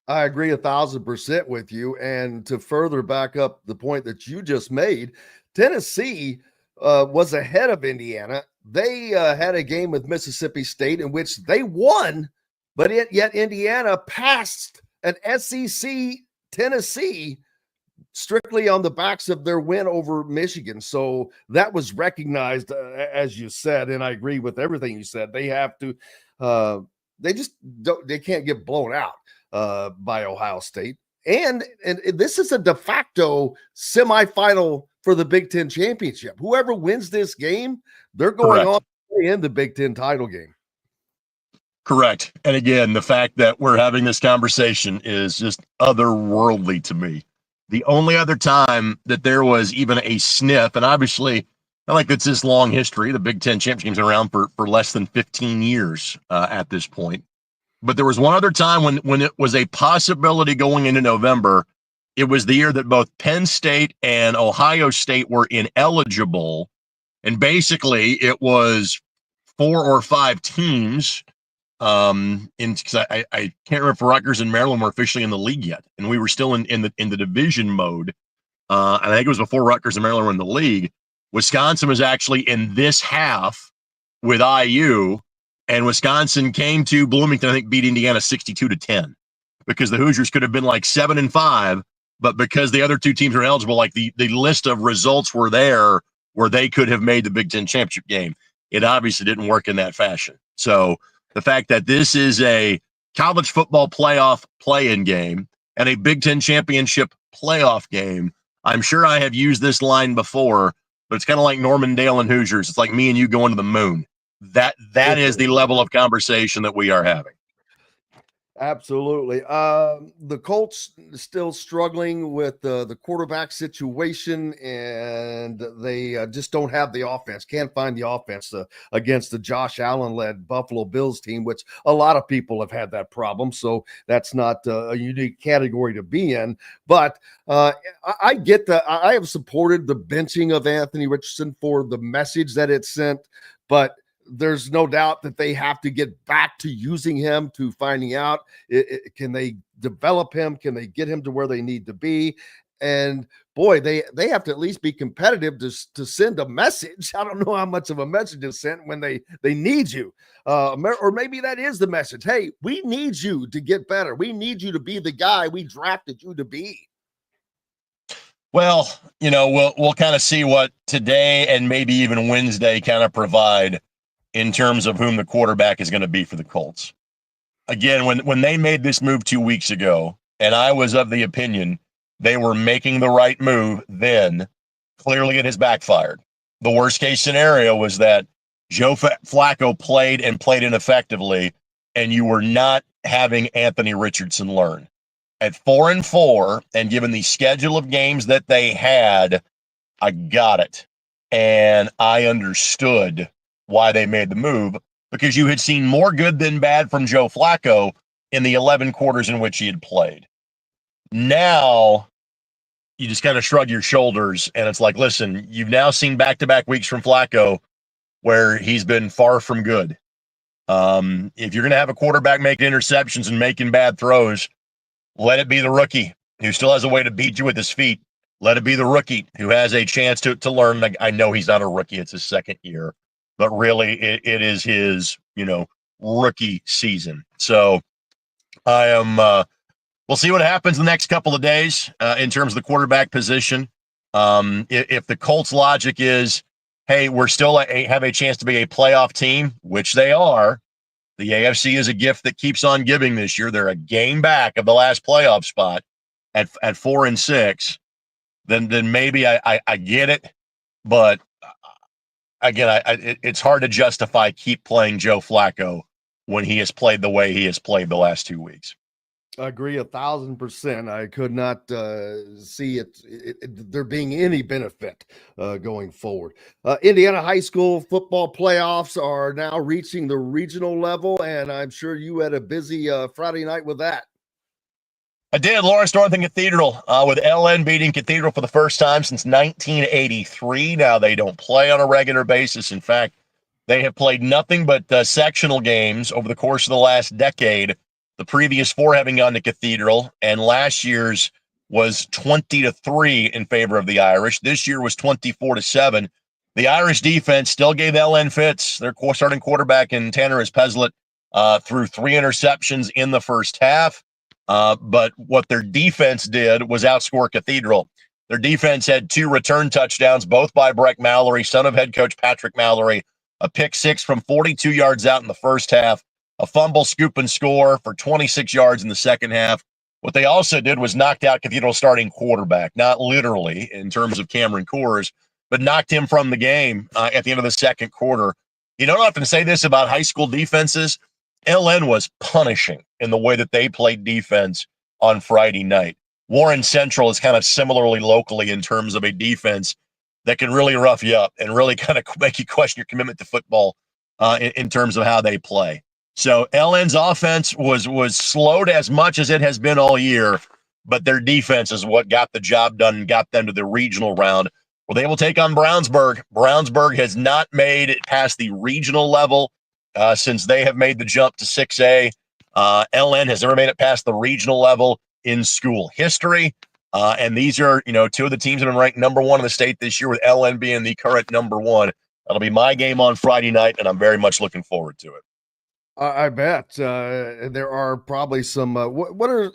I agree 1,000% with you. And to further back up the point that you just made, Tennessee was ahead of Indiana. They had a game with Mississippi State in which they won, but yet Indiana passed an SEC Tennessee strictly on the backs of their win over Michigan. So that was recognized, as you said, and I agree with everything you said. They have to, they can't get blown out by Ohio State. And this is a de facto semifinal for the Big Ten championship. Whoever wins this game, they're going on in the Big Ten title game. Correct. And again, the fact that we're having this conversation is just otherworldly to me. The only other time that there was even a sniff, and obviously, not like it's this long history, the Big Ten championship game's been around for less than 15 years at this point. But there was one other time when it was a possibility going into November. It was the year that both Penn State and Ohio State were ineligible. And basically, it was 4 or 5 teams. Because I can't remember if Rutgers and Maryland were officially in the league yet, and we were still in the division mode. And I think it was before Rutgers and Maryland were in the league. Wisconsin was actually in this half with IU, and Wisconsin came to Bloomington. I think beat Indiana 62-10, because the Hoosiers could have been like 7-5, but because the other two teams were eligible, like the list of results were there where they could have made the Big Ten championship game. It obviously didn't work in that fashion. So the fact that this is a college football playoff play-in game and a Big Ten championship playoff game, I'm sure I have used this line before, but it's kind of like Norman Dale and Hoosiers. It's like me and you going to the moon. That is the level of conversation that we are having. Absolutely. The Colts still struggling with the quarterback situation, and they just don't have the offense. Can't find the offense against the Josh Allen-led Buffalo Bills team, which a lot of people have had that problem. So that's not a unique category to be in. But I get that. I have supported the benching of Anthony Richardson for the message that it sent, but there's no doubt that they have to get back to using him, to finding out, can they develop him? Can they get him to where they need to be? And boy, they have to at least be competitive to send a message. I don't know how much of a message is sent when they need you. Or maybe that is the message. Hey, we need you to get better. We need you to be the guy we drafted you to be. Well, we'll kind of see what today and maybe even Wednesday kind of provide in terms of whom the quarterback is going to be for the Colts. again, when they made this move 2 weeks ago, and I was of the opinion they were making the right move, then clearly it has backfired. The worst case scenario was that Joe Flacco played ineffectively, and you were not having Anthony Richardson learn. At 4-4, and given the schedule of games that they had, I got it. And I understood why they made the move, because you had seen more good than bad from Joe Flacco in the 11 quarters in which he had played. Now, you just kind of shrug your shoulders, and it's like, listen, you've now seen back-to-back weeks from Flacco where he's been far from good. If you're going to have a quarterback making interceptions and making bad throws, let it be the rookie who still has a way to beat you with his feet. Let it be the rookie who has a chance to learn. I know he's not a rookie. It's his second year, but really it is his, rookie season. So I am, we'll see what happens the next couple of days in terms of the quarterback position. If the Colts logic is, hey, we're still have a chance to be a playoff team, which they are. The AFC is a gift that keeps on giving this year. They're a game back of the last playoff spot at 4-6. Then maybe I get it. But again, it's hard to justify keep playing Joe Flacco when he has played the way he has played the last 2 weeks. I agree 1,000%. I could not see there being any benefit going forward. Indiana high school football playoffs are now reaching the regional level, and I'm sure you had a busy Friday night with that. I did. Lawrence Northern Cathedral with LN beating Cathedral for the first time since 1983. Now they don't play on a regular basis. In fact, they have played nothing but sectional games over the course of the last decade. The previous 4 having gone to Cathedral, and last year's was 20-3 in favor of the Irish. This year was 24-7. The Irish defense still gave LN fits. Their starting quarterback in Tanner Peslett threw 3 interceptions in the first half. But what their defense did was outscore Cathedral. Their defense had 2 return touchdowns, both by Breck Mallory, son of head coach Patrick Mallory, a pick 6 from 42 yards out in the first half, a fumble, scoop, and score for 26 yards in the second half. What they also did was knocked out Cathedral starting quarterback, not literally in terms of Cameron Coors, but knocked him from the game at the end of the second quarter. You don't often say this about high school defenses. LN was punishing in the way that they played defense on Friday night. Warren Central is kind of similarly locally in terms of a defense that can really rough you up and really kind of make you question your commitment to football in terms of how they play. So LN's offense was slowed as much as it has been all year, but their defense is what got the job done and got them to the regional round. Well, they will take on Brownsburg. Brownsburg has not made it past the regional level since they have made the jump to 6A. LN has never made it past the regional level in school history. And these are, 2 of the teams that have been ranked number 1 in the state this year, with LN being the current number 1. That'll be my game on Friday night, and I'm very much looking forward to it. I bet there are probably some. What are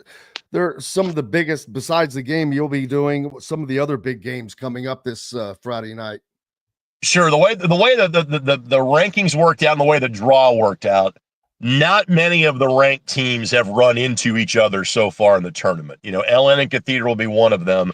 there some of the biggest, besides the game you'll be doing? Some of the other big games coming up this Friday night. Sure. The way the rankings worked out and the way the draw worked out, not many of the ranked teams have run into each other so far in the tournament. LN and Cathedral will be one of them,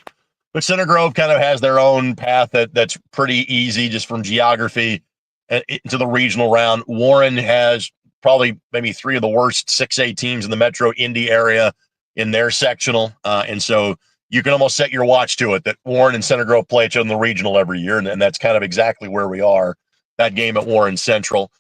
but Center Grove kind of has their own path that's pretty easy just from geography into the regional round. Warren has probably maybe 3 of the worst 6A teams in the Metro Indy area in their sectional. And so you can almost set your watch to it that Warren and Center Grove play each other in the regional every year. And that's kind of exactly where we are, that game at Warren Central.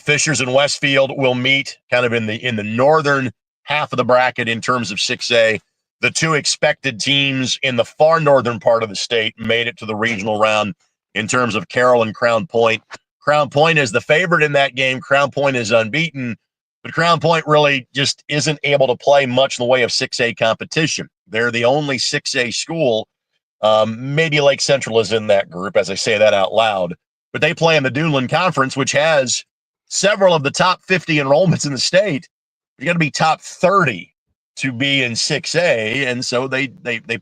Fishers and Westfield will meet kind of in the northern half of the bracket in terms of 6A. The 2 expected teams in the far northern part of the state made it to the regional round in terms of Carroll and Crown Point. Crown Point is the favorite in that game. Crown Point is unbeaten, but Crown Point really just isn't able to play much in the way of 6A competition. They're the only 6A school. Maybe Lake Central is in that group, as I say that out loud, but they play in the Duneland Conference, which has several of the top 50 enrollments in the state. You got to be top 30 to be in 6A, and so they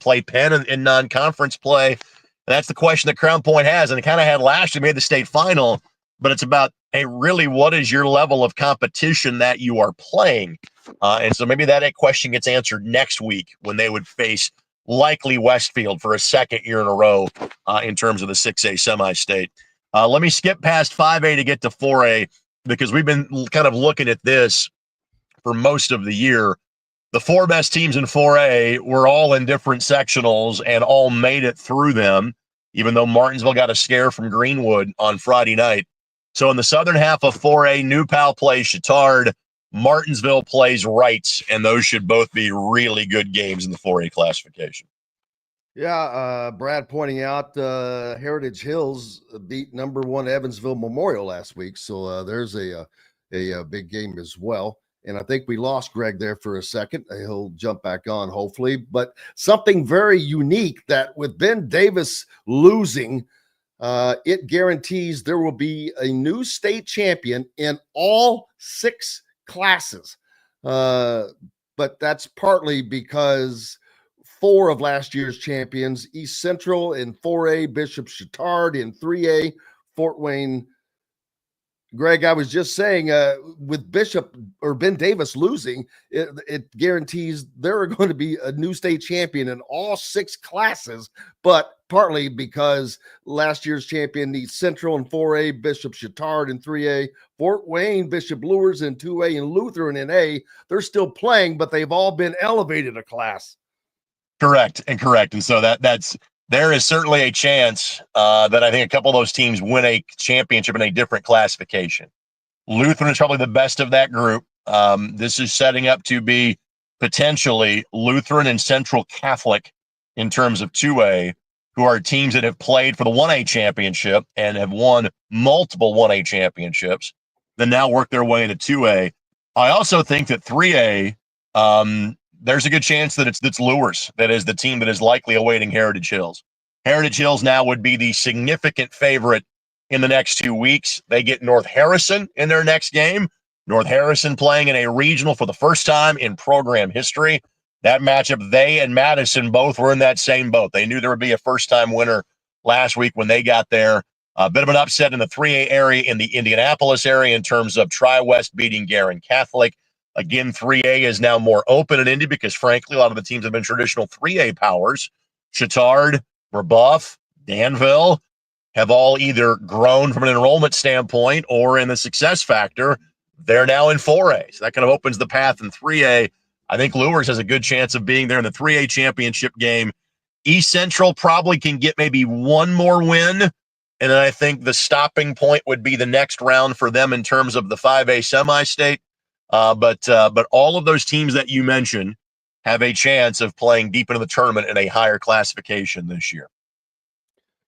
play Penn in non-conference play. And that's the question that Crown Point has, and it kind of had last year, made the state final, but it's about, hey, really, what is your level of competition that you are playing? And so maybe that question gets answered next week when they would face likely Westfield for a second year in a row in terms of the 6A semi-state. Let me skip past 5A to get to 4A because we've been kind of looking at this for most of the year. The 4 best teams in 4A were all in different sectionals and all made it through them, even though Martinsville got a scare from Greenwood on Friday night. So in the southern half of 4A, New Pal plays Chittard, Martinsville plays Wrights, and those should both be really good games in the 4A classification. Yeah, Brad pointing out Heritage Hills beat number 1 Evansville Memorial last week, so there's a big game as well. And I think we lost Greg there for a second. He'll jump back on, hopefully. But something very unique that with Ben Davis losing, it guarantees there will be a new state champion in all 6 classes. But that's partly because 4 of last year's champions, East Central in 4A, Bishop Chittard in 3A, Fort Wayne. Greg, I was just saying with Bishop or Ben Davis losing, it guarantees there are going to be a new state champion in all 6 classes, but partly because last year's champion East Central in 4A, Bishop Chittard in 3A, Fort Wayne, Bishop Lures in 2A, and Lutheran in A. They're still playing, but they've all been elevated a class. Correct. And so there is certainly a chance that I think a couple of those teams win a championship in a different classification. Lutheran is probably the best of that group. This is setting up to be potentially Lutheran and Central Catholic in terms of 2A, who are teams that have played for the 1A championship and have won multiple 1A championships, then now work their way into 2A. I also think that 3A, there's a good chance that it's Lures that is the team that is likely awaiting Heritage Hills. Heritage Hills now would be the significant favorite in the next 2 weeks. They get North Harrison in their next game. North Harrison playing in a regional for the first time in program history. That matchup, they and Madison both were in that same boat. They knew there would be a first-time winner last week when they got there. A bit of an upset in the 3A area, in the Indianapolis area in terms of Tri-West beating Garin Catholic. Again, 3A is now more open in Indy because, frankly, a lot of the teams have been traditional 3A powers. Chittard, Rebuff, Danville have all either grown from an enrollment standpoint or in the success factor. They're now in 4A. So that kind of opens the path in 3A. I think Lures has a good chance of being there in the 3A championship game. East Central probably can get maybe one more win. And then I think the stopping point would be the next round for them in terms of the 5A semi-state. But all of those teams that you mentioned have a chance of playing deep into the tournament in a higher classification this year.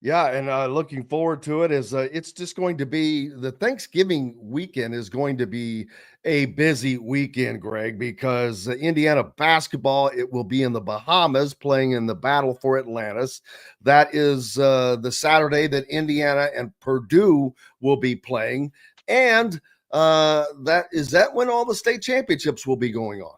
Yeah, and looking forward to it is it's just going to be the Thanksgiving weekend is going to be a busy weekend, Greg, because Indiana basketball, it will be in the Bahamas playing in the Battle for Atlantis. That is the Saturday that Indiana and Purdue will be playing. And that when all the state championships will be going on.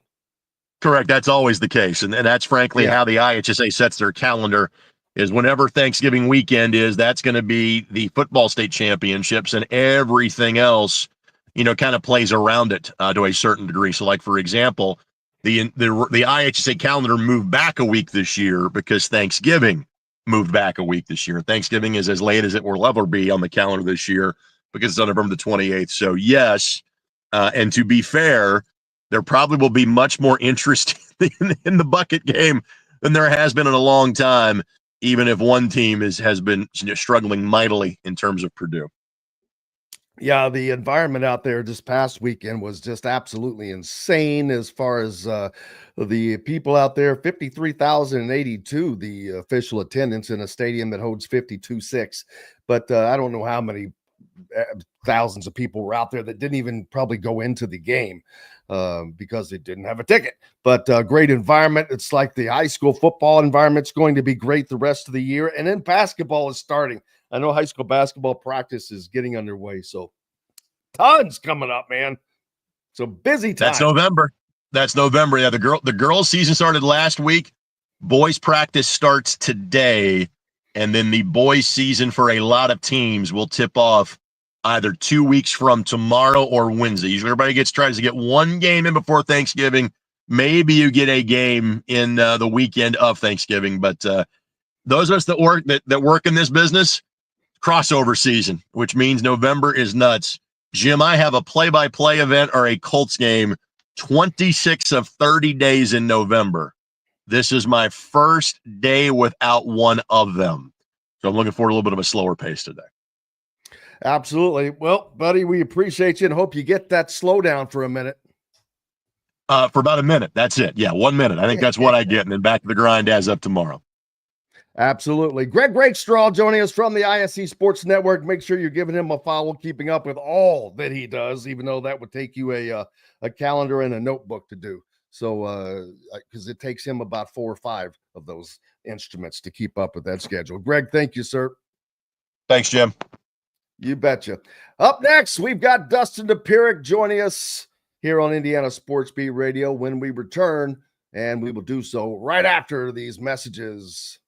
Correct. That's always the case. And that's frankly how the IHSA sets their calendar is whenever Thanksgiving weekend is, that's going to be the football state championships, and everything else, kind of plays around it to a certain degree. So like, for example, the IHSA calendar moved back a week this year because Thanksgiving moved back a week this year. Thanksgiving is as late as it will ever be on the calendar this year because it's on November the 28th. So yes, and to be fair, there probably will be much more interest in the bucket game than there has been in a long time, even if one team has been struggling mightily in terms of Purdue. Yeah, the environment out there this past weekend was just absolutely insane as far as the people out there. 53,082, the official attendance in a stadium that holds 52,600. But I don't know how many thousands of people were out there that didn't even probably go into the game because they didn't have a ticket. But great environment. It's like the high school football environment's going to be great the rest of the year. And then basketball is starting. I know high school basketball practice is getting underway. So tons coming up, man. So busy time. That's November. Yeah, the girls season started last week. Boys practice starts today. And then the boys season for a lot of teams will tip off either 2 weeks from tomorrow or Wednesday. Usually everybody tries to get one game in before Thanksgiving. Maybe you get a game in the weekend of Thanksgiving, but those of us that work in this business, crossover season, which means November is nuts. Jim, I have a play-by-play event or a Colts game 26 of 30 days in November. This is my first day without one of them. So I'm looking forward to a little bit of a slower pace today. Absolutely. Well, buddy, we appreciate you and hope you get that slowdown for a minute. For about a minute. That's it. Yeah, 1 minute. I think that's what I get, and then back to the grind as of tomorrow. Absolutely. Greg Rakestraw joining us from the ISB Sports Network. Make sure you're giving him a follow, keeping up with all that he does, even though that would take you a calendar and a notebook to do. So, because it takes him about 4 or 5 of those instruments to keep up with that schedule. Greg, thank you, sir. Thanks, Jim. You betcha. Up next, we've got Dustin Dopirak joining us here on Indiana Sports Beat Radio when we return, and we will do so right after these messages.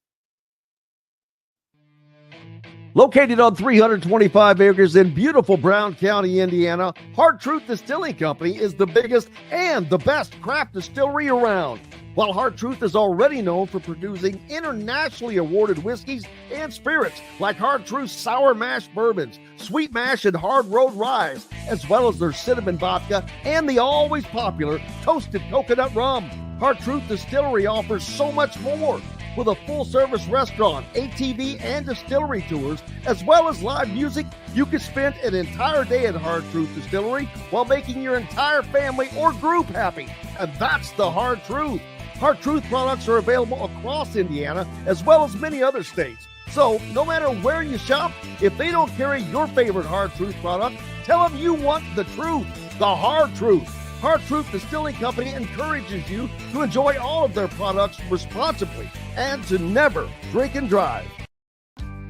Located on 325 acres in beautiful Brown County, Indiana, Hard Truth Distilling Company is the biggest and the best craft distillery around. While Hard Truth is already known for producing internationally awarded whiskeys and spirits like Hard Truth's Sour Mash Bourbons, Sweet Mash, and Hard Road Ryes, as well as their Cinnamon Vodka and the always popular Toasted Coconut Rum, Hard Truth Distillery offers so much more. With a full-service restaurant, ATV, and distillery tours, as well as live music, you can spend an entire day at Hard Truth Distillery while making your entire family or group happy. And that's the Hard Truth. Hard Truth products are available across Indiana, as well as many other states. So, no matter where you shop, if they don't carry your favorite Hard Truth product, tell them you want the truth, the Hard Truth. Hard Truth Distilling Company encourages you to enjoy all of their products responsibly and to never drink and drive.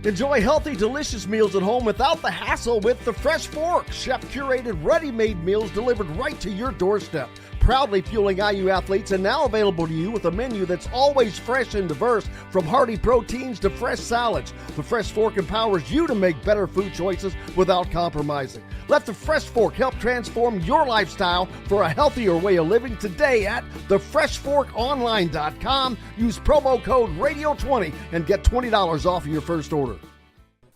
Enjoy healthy, delicious meals at home without the hassle with the Fresh Fork. Chef-curated, ready-made meals delivered right to your doorstep. Proudly fueling IU athletes and now available to you with a menu that's always fresh and diverse, from hearty proteins to fresh salads. The Fresh Fork empowers you to make better food choices without compromising. Let the Fresh Fork help transform your lifestyle for a healthier way of living today at thefreshforkonline.com. Use promo code RADIO20 and get $20 off of your first order.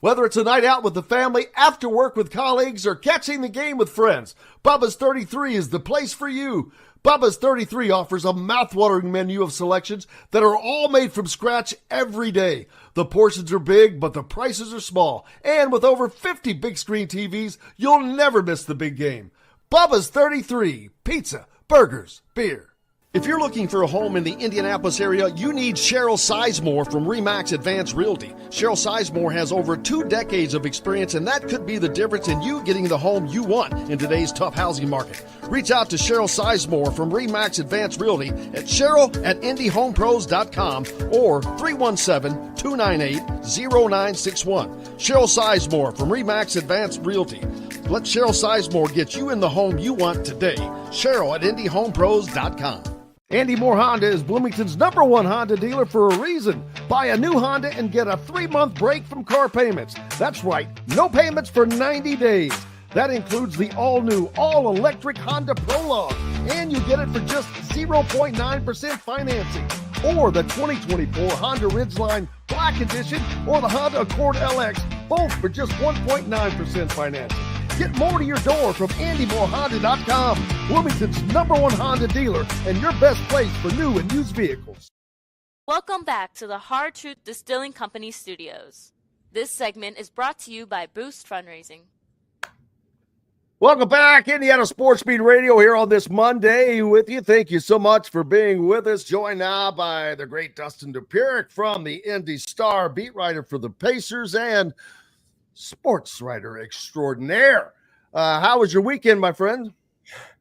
Whether it's a night out with the family, after work with colleagues, or catching the game with friends, Bubba's 33 is the place for you. Bubba's 33 offers a mouth-watering menu of selections that are all made from scratch every day. The portions are big, but the prices are small. And with over 50 big screen TVs, you'll never miss the big game. Bubba's 33, pizza, burgers, beer. If you're looking for a home in the Indianapolis area, you need Cheryl Sizemore from RE/MAX Advanced Realty. Cheryl Sizemore has over 2 decades of experience, and that could be the difference in you getting the home you want in today's tough housing market. Reach out to Cheryl Sizemore from RE/MAX Advanced Realty at cheryl@indiehomepros.com or 317-298-0961. Cheryl Sizemore from RE/MAX Advanced Realty. Let Cheryl Sizemore get you in the home you want today. Cheryl@indiehomepros.com. Andy Moore Honda is Bloomington's #1 Honda dealer for a reason. Buy a new Honda and get a 3-month break from car payments. That's right, no payments for 90 days. That includes the all-new, all-electric Honda Prologue, and you get it for just 0.9% financing. Or the 2024 Honda Ridgeline Black Edition or the Honda Accord LX, both for just 1.9% financing. Get more to your door from AndyMooreHonda.com, Bloomington's #1 Honda dealer and your best place for new and used vehicles. Welcome back to the Hard Truth Distilling Company studios. This segment is brought to you by Boost Fundraising. Welcome back, Indiana Sports Beat Radio here on this Monday with you. Thank you so much for being with us. Joined now by the great Dustin Dopirak from the Indy Star, beat writer for the Pacers and sports writer extraordinaire. How was your weekend, my friend?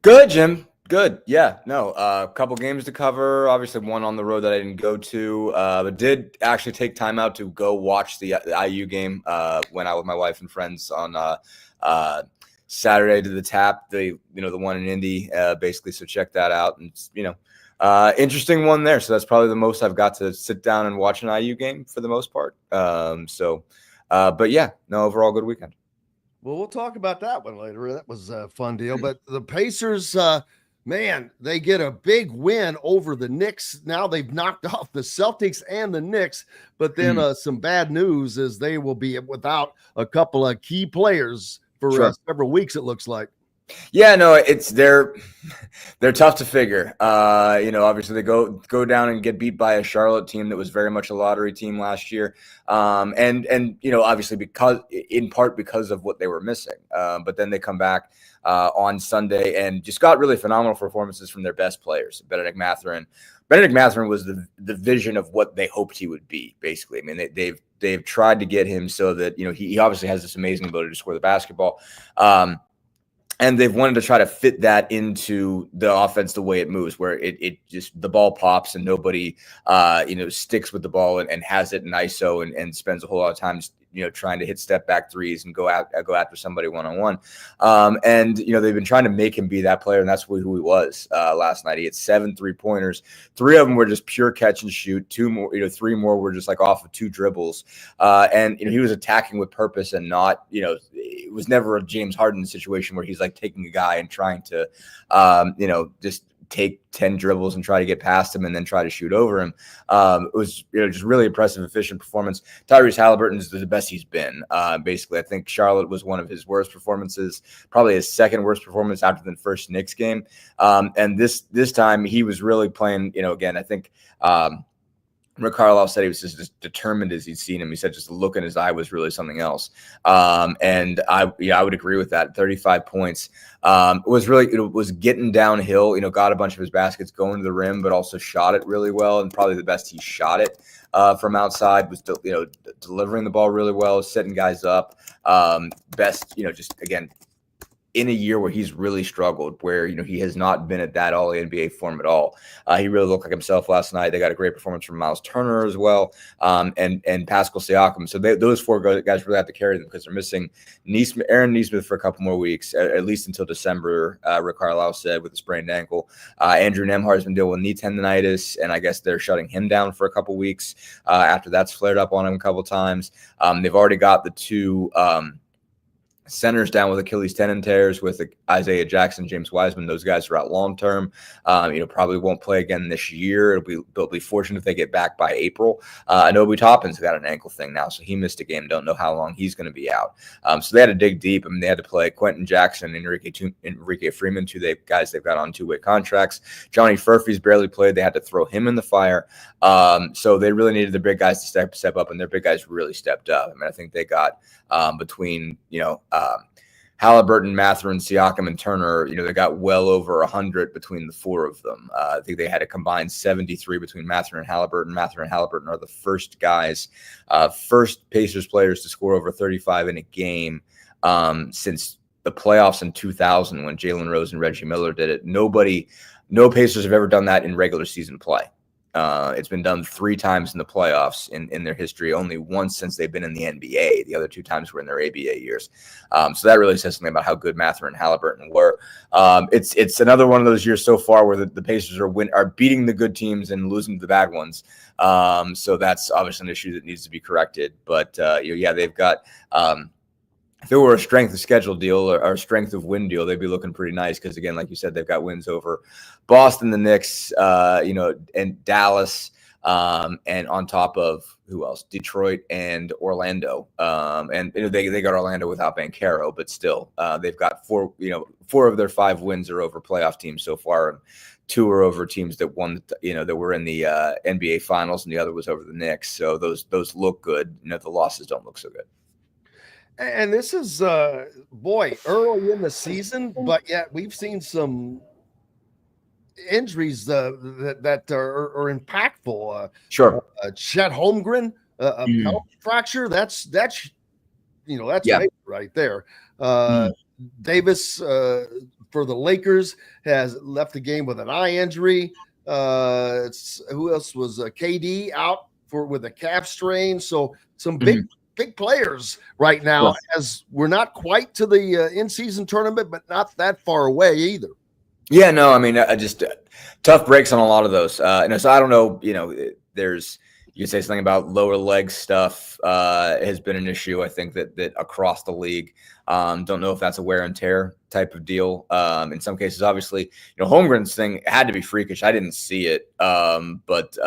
Good, Jim. Good. Yeah. No, a couple games to cover. Obviously, one on the road that I didn't go to, but did actually take time out to go watch the IU game. Went out with my wife and friends on Saturday to the Tap, the one in Indy, basically. So check that out, and interesting one there. So that's probably the most I've got to sit down and watch an IU game for the most part. But yeah, no, overall good weekend. Well, we'll talk about that one later. That was a fun deal. But the Pacers, man, they get a big win over the Knicks. Now they've knocked off the Celtics and the Knicks. But then some bad news is they will be without a couple of key players for several weeks, it looks like. Yeah, no, they're tough to figure. Obviously they go down and get beat by a Charlotte team that was very much a lottery team last year. Obviously in part because of what they were missing. But then they come back on Sunday and just got really phenomenal performances from their best players. Benedict Mathurin was the vision of what they hoped he would be, basically. I mean, they've tried to get him so that, he obviously has this amazing ability to score the basketball. And they've wanted to try to fit that into the offense the way it moves, where it just the ball pops and nobody sticks with the ball and has it in ISO and spends a whole lot of time trying to hit step back threes and go after somebody one-on-one. They've been trying to make him be that player, and that's who he was last night. He had 7 3-pointers. 3 of them were just pure catch and shoot. 3 more were just like off of 2 dribbles. He was attacking with purpose and not, it was never a James Harden situation where he's like taking a guy and trying to, just take 10 dribbles and try to get past him and then try to shoot over him. It was just really impressive, efficient performance. Tyrese Halliburton is the best he's been. Basically, I think Charlotte was one of his worst performances, probably his second worst performance after the first Knicks game. And this time he was really playing, again, I think Rick Carlisle said he was just as determined as he'd seen him. He said just the look in his eye was really something else. And I would agree with that. 35 points. It was getting downhill, got a bunch of his baskets going to the rim, but also shot it really well. And probably the best he shot it from outside was, delivering the ball really well, setting guys up. Best, just again, in a year where he's really struggled, where, he has not been at that all-NBA form at all. He really looked like himself last night. They got a great performance from Miles Turner as well, and Pascal Siakam. So those 4 guys really have to carry them because they're missing Aaron Nesmith for a couple more weeks, at least until December, Rick Carlisle said, with a sprained ankle. Andrew Nembhard has been dealing with knee tendonitis, and I guess they're shutting him down for a couple weeks after that's flared up on him a couple times. They've already got the 2 centers down with Achilles tendon tears with Isaiah Jackson, James Wiseman. Those guys are out long term. Probably won't play again this year. They'll be fortunate if they get back by April. I know Obi Toppin's got an ankle thing now, so he missed a game. Don't know how long he's going to be out. So they had to dig deep. I mean, they had to play Quentin Jackson and Enrique Freeman, 2 guys they've got on 2-way contracts. Johnny Furphy's barely played. They had to throw him in the fire. So they really needed the big guys to step up, and their big guys really stepped up. I mean, I think they got between Halliburton, Mathurin, Siakam, and Turner, they got well over 100 between the 4 of them. I think they had a combined 73 between Mathurin and Halliburton. Mathurin and Halliburton are the first Pacers players to score over 35 in a game since the playoffs in 2000 when Jalen Rose and Reggie Miller did it. No Pacers have ever done that in regular season play. It's been done 3 times in the playoffs in their history, only once since they've been in the NBA. The other 2 times were in their ABA years. So that really says something about how good Mathurin and Halliburton were. It's another one of those years so far where the Pacers are beating the good teams and losing to the bad ones. So that's obviously an issue that needs to be corrected. But they've got. If it were a strength of schedule deal or a strength of win deal, they'd be looking pretty nice because, again, like you said, they've got wins over Boston, the Knicks, and Dallas, and on top of who else? Detroit and Orlando. They got Orlando without Banchero, but still, they've got 4 of their 5 wins are over playoff teams so far. And 2 are over teams that won, that were in the NBA Finals, and the other was over the Knicks. So those look good. The losses don't look so good. And this is, early in the season, but yet we've seen some injuries that are impactful. Sure. Chet Holmgren, a pelvic fracture. That's major right there. Davis for the Lakers has left the game with an eye injury. Who else was KD out with a calf strain? So some big players right now, as we're not quite to the in-season tournament, but not that far away either. Yeah, no, I mean, just tough breaks on a lot of those. So I don't know, there's, You say something about lower leg stuff has been an issue. I think that across the league. Don't know if that's a wear and tear type of deal. In some cases, obviously, Holmgren's thing had to be freakish. I didn't see it, but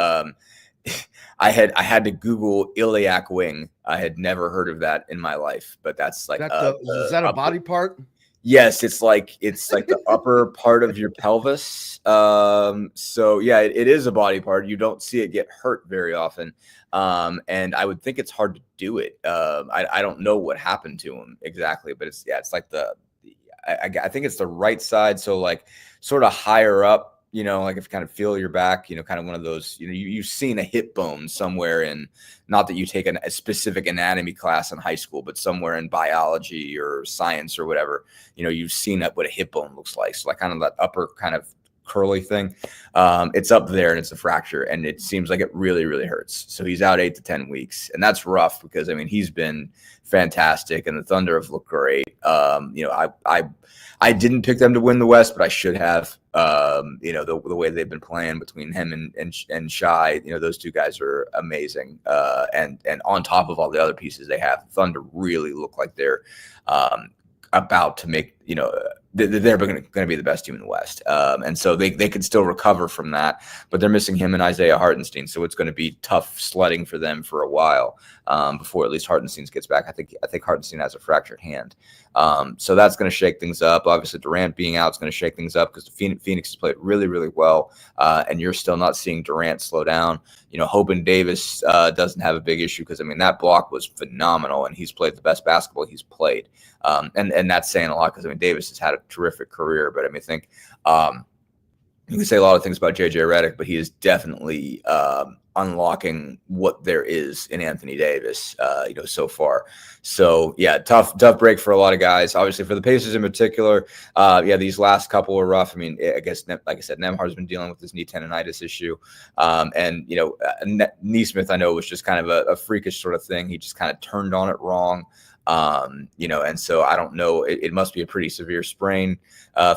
I had to Google iliac wing. I had never heard of that in my life, but that's like is that a body part? Yes, it's like the upper part of your pelvis. So yeah, it is a body part. You don't see it get hurt very often. And I would think it's hard to do it. I don't know what happened to him exactly, but it's like I think it's the right side. So like sort of higher up, like if you kind of feel your back, kind of one of those, you've seen a hip bone somewhere in, not that you take a specific anatomy class in high school, but somewhere in biology or science or whatever, you've seen what a hip bone looks like. So like kind of that upper kind of curly thing, it's up there and it's a fracture, and it seems like it really, really hurts. So he's out 8 to 10 weeks, and that's rough because he's been fantastic, and the Thunder have looked great. I didn't pick them to win the West, but I should have. The way they've been playing between him and Shai, those two guys are amazing. And on top of all the other pieces they have, Thunder really look like they're about to make, they're going to be the best team in the West. And so they could still recover from that, but they're missing him and Isaiah Hartenstein. So it's going to be tough sledding for them for a while before at least Hartenstein gets back. I think Hartenstein has a fractured hand. So that's going to shake things up. Obviously, Durant being out is going to shake things up because the Phoenix has played really, really well. And you're still not seeing Durant slow down. Hoban Davis doesn't have a big issue because, that block was phenomenal, and he's played the best basketball he's played. And that's saying a lot because, Davis has had a terrific career. But, I think you can say a lot of things about J.J. Redick, but he is definitely unlocking what there is in Anthony Davis, so far. So yeah, tough break for a lot of guys. Obviously for the Pacers in particular, these last couple were rough. I guess like I said, Nembhard's been dealing with this knee tendonitis issue, and Neesmith I know was just kind of a freakish sort of thing. He just kind of turned on it wrong. And so I don't know, it must be a pretty severe sprain,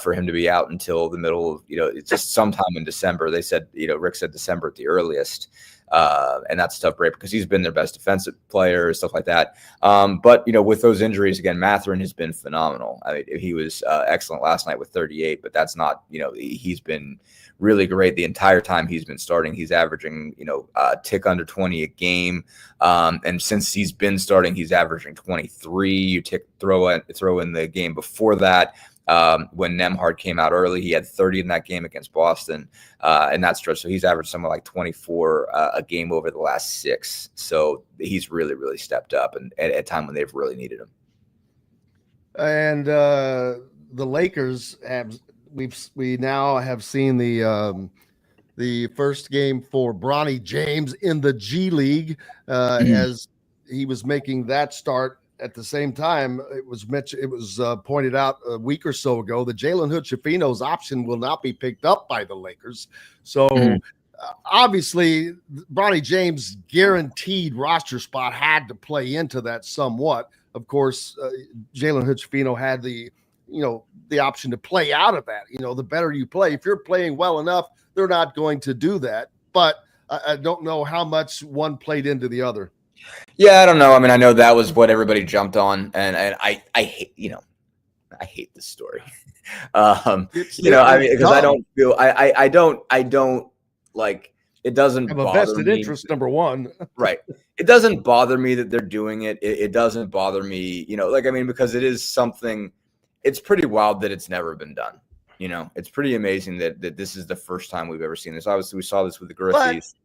for him to be out until the middle of, it's just sometime in December. They said, Rick said December at the earliest. And that's a tough break because he's been their best defensive player, stuff like that. But with those injuries, again, Mathurin has been phenomenal. He was excellent last night with 38, but that's not, he's been really great the entire time he's been starting. He's averaging, a tick under 20 a game. And since he's been starting, he's averaging 23. You throw in the game before that. When Nembhard came out early, he had 30 in that game against Boston, and that stretch. So he's averaged somewhere like 24 a game over the last 6. So he's really, really stepped up, and at a time when they've really needed him. And the Lakers we now have seen the first game for Bronny James in the G League, as he was making that start. At the same time, it was pointed out a week or so ago that Jalen Hood-Schifino's option will not be picked up by the Lakers. So obviously, Bronny James' guaranteed roster spot had to play into that somewhat. Of course, Jalen Hood-Schifino had the option to play out of that. The better you play, if you're playing well enough, they're not going to do that. But I don't know how much one played into the other. Yeah, I don't know. I know that was what everybody jumped on, and I hate, I hate this story. Because I don't feel I don't like it doesn't have a bother vested me. interest, number one. Right. It doesn't bother me that they're doing it. It doesn't bother me, because it is something. It's pretty wild that it's never been done. It's pretty amazing that this is the first time we've ever seen this. Obviously, we saw this with the Grizzlies.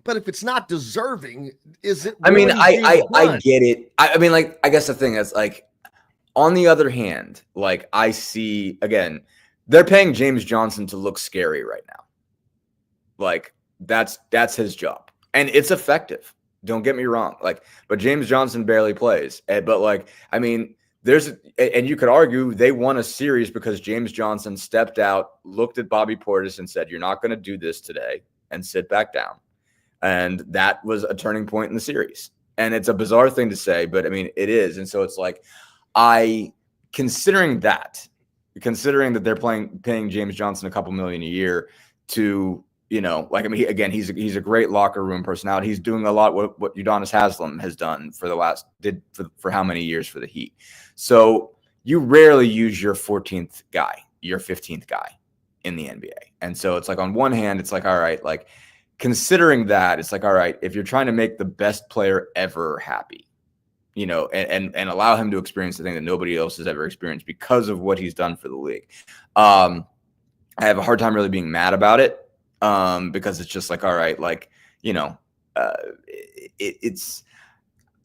But if it's not deserving, is it? I get it. I guess the thing is, on the other hand, I see, again, they're paying James Johnson to look scary right now. That's his job, and it's effective. Don't get me wrong. But James Johnson barely plays. But and you could argue they won a series because James Johnson stepped out, looked at Bobby Portis, and said, "You're not going to do this today," and sit back down. And that was a turning point in the series. And it's a bizarre thing to say, but it is. And so it's considering that they're paying James Johnson a couple million a year to Like, I mean, he's a great locker room personality. He's doing a lot what Udonis Haslem has done for how many years for the Heat. So you rarely use your 14th guy, your 15th guy in the NBA. And so it's like, on one hand, it's like, all right, like, considering that, it's like, all right, if you're trying to make the best player ever happy, and allow him to experience the thing that nobody else has ever experienced because of what he's done for the league. I have a hard time really being mad about it, because it's just like, all right, like, it's,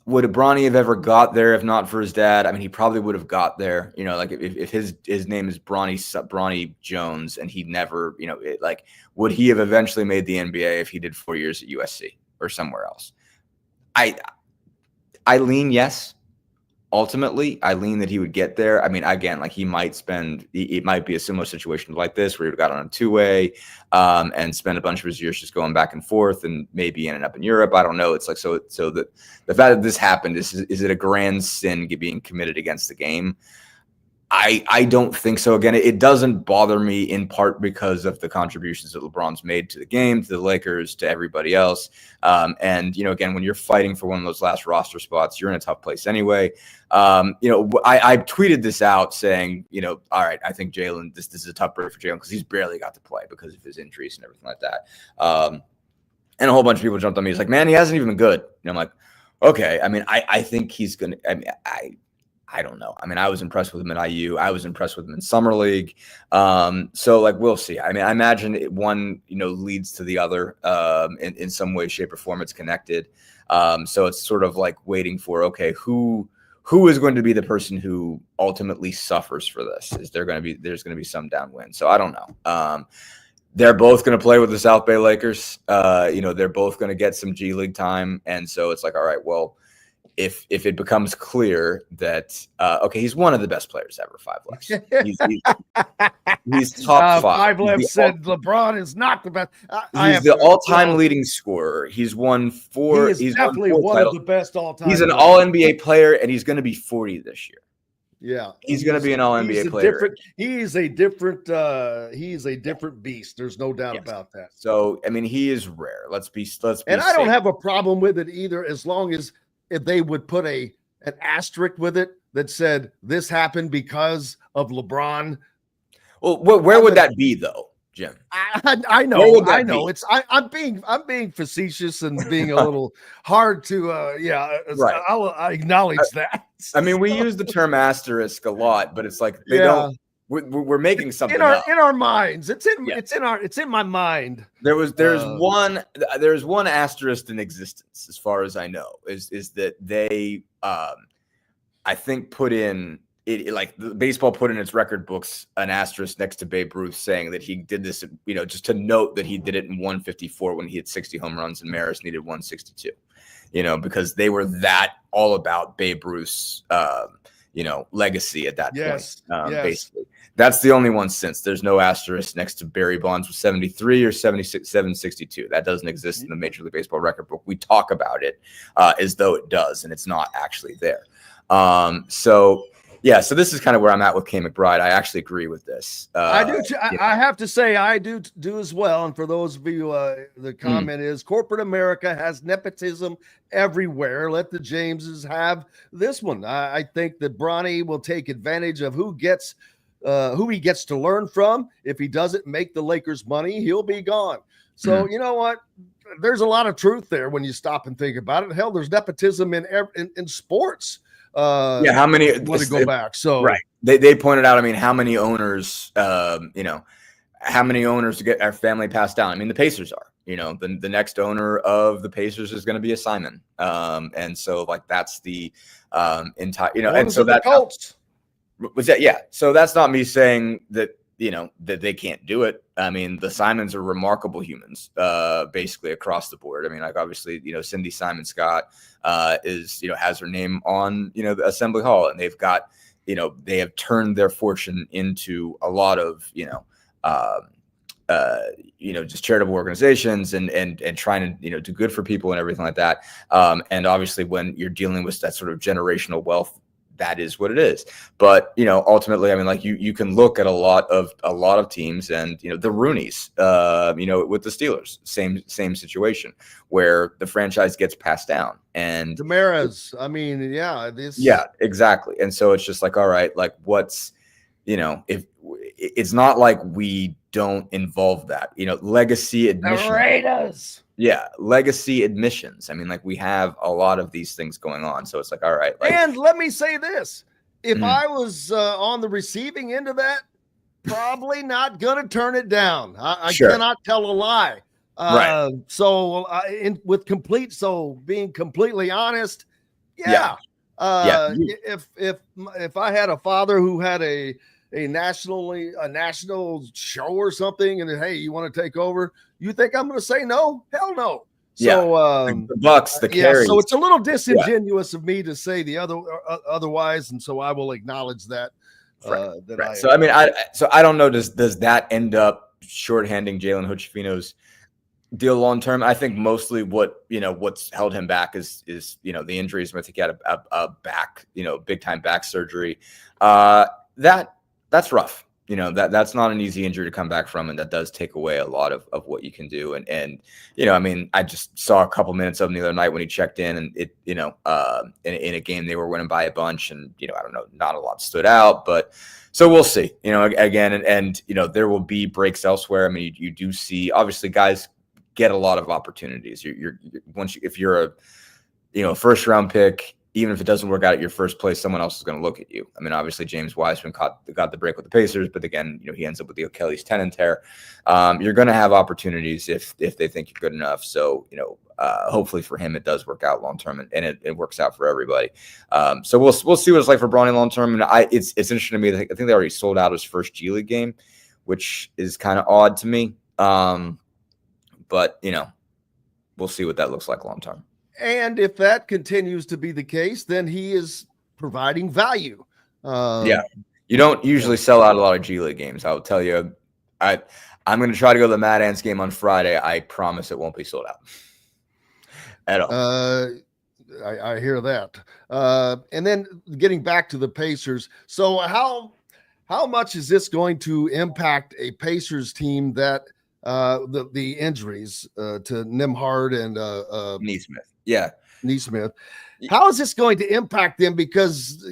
would Bronny have ever got there if not for his dad? I mean, he probably would have got there, like if his name is Bronny Jones and he never, like, would he have eventually made the NBA if he did 4 years at USC or somewhere else? I lean yes. Ultimately, I lean that he would get there. I mean, again, like, it might be a similar situation like this where he got on a two-way and spent a bunch of his years just going back and forth and maybe ended up in Europe. I don't know. It's like, so the fact that this happened, is it a grand sin being committed against the game? I don't think so. Again, it doesn't bother me, in part because of the contributions that LeBron's made to the game, to the Lakers, to everybody else. And, again, when you're fighting for one of those last roster spots, you're in a tough place anyway. I tweeted this out saying, all right, I think Jalen, this is a tough break for Jalen because he's barely got to play because of his injuries and everything like that. And a whole bunch of people jumped on me. It's like, man, he hasn't even been good. And I'm like, okay. I mean, I think he's going to, I don't know. I mean, I was impressed with him at IU. I was impressed with him in Summer League. So, like, we'll see. I mean, I imagine one, leads to the other in some way, shape, or form. It's connected. So it's sort of like waiting for, okay, who is going to be the person who ultimately suffers for this? There's going to be some downwind. So I don't know. They're both going to play with the South Bay Lakers. They're both going to get some G League time. And so it's like, all right, well, if it becomes clear that, okay, he's one of the best players ever, 5 Left. He's top 5. 5 Left said LeBron is not the best. He's the all-time leading scorer. He's won 4. He's definitely one of the best all-time. He's an all-NBA player, and he's going to be 40 this year. Yeah, he's going to be an all-NBA player. He's a different beast. There's no doubt about that. So, I mean, he is rare. Let's be. And I don't have a problem with it either, as long as if they would put an asterisk with it that said this happened because of LeBron. Well, where would that be though, Jim? I know. I'm being facetious and being a little hard to right. I acknowledge that. I mean, we use the term asterisk a lot, but it's like they don't. We're making something in our minds. It's in my mind. There's one asterisk in existence, as far as I know, is that they I think put in it, like the baseball put in its record books an asterisk next to Babe Ruth saying that he did this, just to note that he did it in 154 when he had 60 home runs and Maris needed 162. Because they were that all about Babe Ruth's legacy at that point. Basically. That's the only one since. There's no asterisk next to Barry Bonds with 73 or 76, 762. That doesn't exist in the Major League Baseball record book. We talk about it as though it does, and it's not actually there. So this is kind of where I'm at with Kay McBride. I actually agree with this. I do. I have to say I do as well. And for those of you, the comment is corporate America has nepotism everywhere. Let the Jameses have this one. I think that Bronny will take advantage of who he gets to learn from. If he doesn't make the Lakers money, he'll be gone. So you know what? There's a lot of truth there when you stop and think about it. Hell, there's nepotism in sports. How many want to go back? So right, they pointed out. I mean, how many owners? How many owners to get our family passed down? I mean, the Pacers are. The next owner of the Pacers is going to be a Simon. And so like that's the entire. And so that Colts. Was that? Yeah. So that's not me saying that. That they can't do it. I mean, the Simons are remarkable humans, basically across the board. I mean, like obviously, Cindy Simon Scott is, has her name on, the Assembly Hall, and they've got, they have turned their fortune into a lot of, just charitable organizations and trying to, do good for people and everything like that. And obviously when you're dealing with that sort of generational wealth that is what it is. But, ultimately, I mean, like you can look at a lot of teams and, the Rooneys, with the Steelers, same situation where the franchise gets passed down and Demara's, yeah, exactly. And so it's just like, all right, like what's, if it's not like we don't involve that, legacy admissions. Raiders. Yeah, legacy admissions. I mean, like we have a lot of these things going on. So it's like, all right. Like, and let me say this. If I was on the receiving end of that, probably not going to turn it down. I Sure. cannot tell a lie. Right. So being completely honest, Yeah. If I had a father who had a national show or something, and hey, you want to take over? You think I'm going to say no? Hell no. So the Bucks, the carries. So it's a little disingenuous of me to say the otherwise, and so I will acknowledge that. Right. So I don't know. Does that end up shorthanding Jalen Hood-Schifino's deal long term? I think mostly what's held him back is the injuries. I think he had a back, big time back surgery. That's rough. That's not an easy injury to come back from, and that does take away a lot of what you can do. And I just saw a couple minutes of him the other night when he checked in, and it in a game they were winning by a bunch, and I don't know, not a lot stood out, but so we'll see. Again, and there will be breaks elsewhere. I mean, you do see obviously guys get a lot of opportunities. If you're a first round pick, even if it doesn't work out at your first place, someone else is going to look at you. I mean, obviously James Wiseman got the break with the Pacers, but again, he ends up with the Achilles tendon tear. You're going to have opportunities if they think you're good enough. So, hopefully for him, it does work out long term, and it works out for everybody. So we'll see what it's like for Bronny long term. And it's interesting to me. I think they already sold out his first G League game, which is kind of odd to me. But we'll see what that looks like long term. And if that continues to be the case, then he is providing value. You don't usually sell out a lot of G League games. I'll tell you, I'm going to try to go to the Mad Ants game on Friday. I promise it won't be sold out at all. I hear that. And then getting back to the Pacers. So how much is this going to impact a Pacers team that the injuries to Nembhard and Nesmith? Yeah. Nesmith. How is this going to impact them? Because,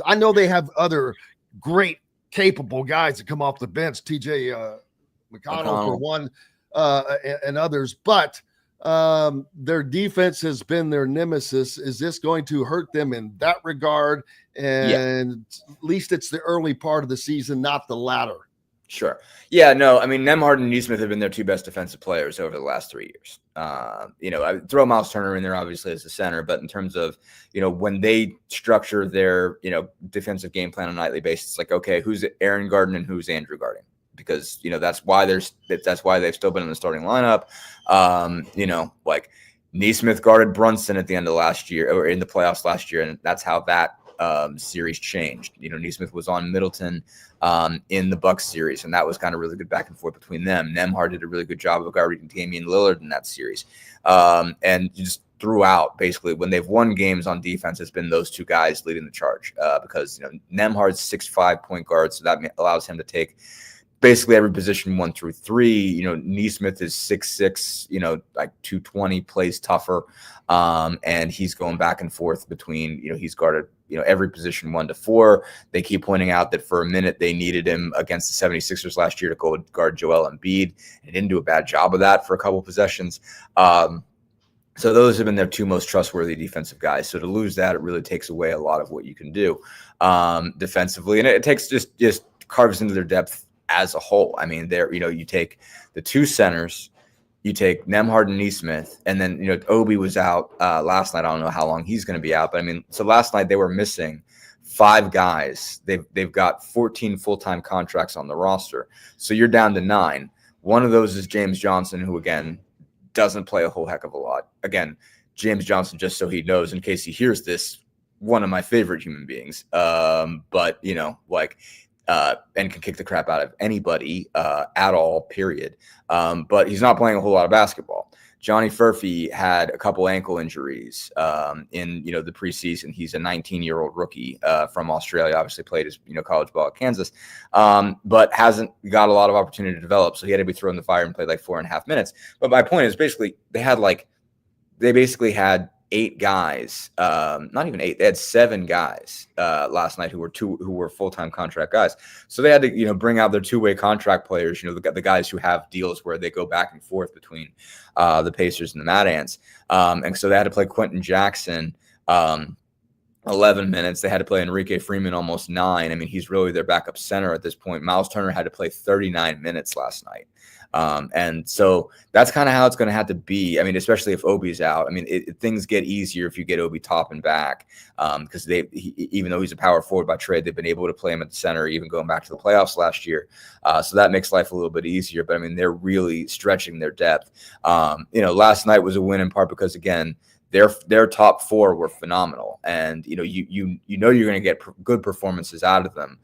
I know they have other great, capable guys that come off the bench, TJ McConnell for one, and others, but their defense has been their nemesis. Is this going to hurt them in that regard? And at least it's the early part of the season, not the latter. Sure. Yeah, no, I mean, Nembhard and Nesmith have been their two best defensive players over the last 3 years. I throw Miles Turner in there, obviously, as a center, but in terms of, when they structure their, defensive game plan on a nightly basis, it's like, okay, who's Aaron Gordon and who's Andrew Gordon? Because, that's why they've still been in the starting lineup. Like Nesmith guarded Brunson at the end of last year, or in the playoffs last year, and that's how that series changed. Nesmith was on Middleton in the Bucks series, and that was kind of really good back and forth between them. Nembhard did a really good job of guarding Damian Lillard in that series. And just throughout, basically, when they've won games on defense, it's been those two guys leading the charge because Nembhard's 6'5" point guard, so that allows him to take basically every position 1 through 3. Nesmith is 6'6", like 220, plays tougher. And he's going back and forth between, he's guarded, every position 1 to 4. They keep pointing out that for a minute they needed him against the 76ers last year to go guard Joel Embiid. He didn't do a bad job of that for a couple of possessions. So those have been their two most trustworthy defensive guys. So to lose that, it really takes away a lot of what you can do defensively. And it takes just carves into their depth as a whole. I mean, you take the two centers, you take Nembhard and Nesmith, and then, Obi was out last night. I don't know how long he's going to be out, but I mean, so last night they were missing 5 guys. They've got 14 full-time contracts on the roster. So you're down to 9. One of those is James Johnson, who again doesn't play a whole heck of a lot. Again, James Johnson, just so he knows, in case he hears this, one of my favorite human beings. But and can kick the crap out of anybody at all, period. But he's not playing a whole lot of basketball. Johnny Furphy had a couple ankle injuries in the preseason. He's a 19-year-old rookie from Australia. Obviously played his college ball at Kansas, but hasn't got a lot of opportunity to develop. So he had to be thrown in the fire and played like 4.5 minutes. But my point is basically they basically had 8 guys, not even 8. They had 7 guys last night who were full-time contract guys. So they had to bring out their two-way contract players. The guys who have deals where they go back and forth between the Pacers and the Mad Ants. And so they had to play Quentin Jackson 11 minutes. They had to play Enrique Freeman almost 9. I mean, he's really their backup center at this point. Miles Turner had to play 39 minutes last night. And so that's kind of how it's going to have to be. I mean, especially if Obi's out. I mean, things get easier if you get Obi Toppin back because even though he's a power forward by trade, they've been able to play him at the center, even going back to the playoffs last year. So that makes life a little bit easier. But I mean, they're really stretching their depth. Last night was a win in part because, again, their top 4 were phenomenal, and you're going to get good performances out of them.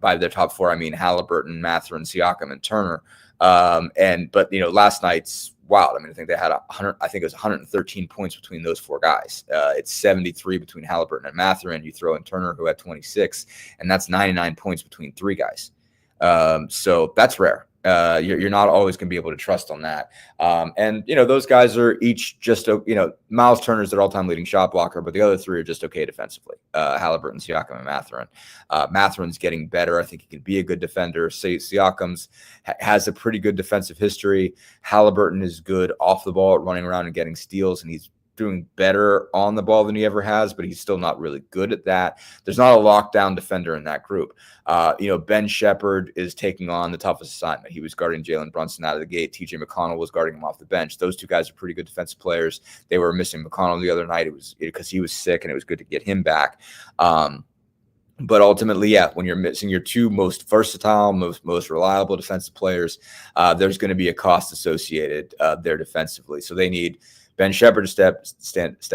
By their top 4, I mean Halliburton, Mathurin, Siakam, and Turner. But last night's wild. I mean, I think they had 100. I think it was 113 points between those 4 guys. It's 73 between Halliburton and Mathurin. You throw in Turner, who had 26, and that's 99 points between 3 guys. So that's rare. You're not always going to be able to trust on that. Those guys are each just, Miles Turner's their all-time leading shot blocker, but the other 3 are just okay defensively. Halliburton, Siakam, and Mathurin. Mathurin's getting better. I think he can be a good defender. Siakam's has a pretty good defensive history. Halliburton is good off the ball at running around and getting steals, and he's doing better on the ball than he ever has, but he's still not really good at that. There's not a lockdown defender in that group. Ben Shepherd is taking on the toughest assignment. He was guarding Jalen Brunson out of the gate. TJ McConnell was guarding him off the bench. Those 2 guys are pretty good defensive players. They were missing McConnell the other night. It was because he was sick, and it was good to get him back. But ultimately, when you're missing your 2 most versatile, most reliable defensive players, there's going to be a cost associated there defensively. So they need Ben Shepherd to step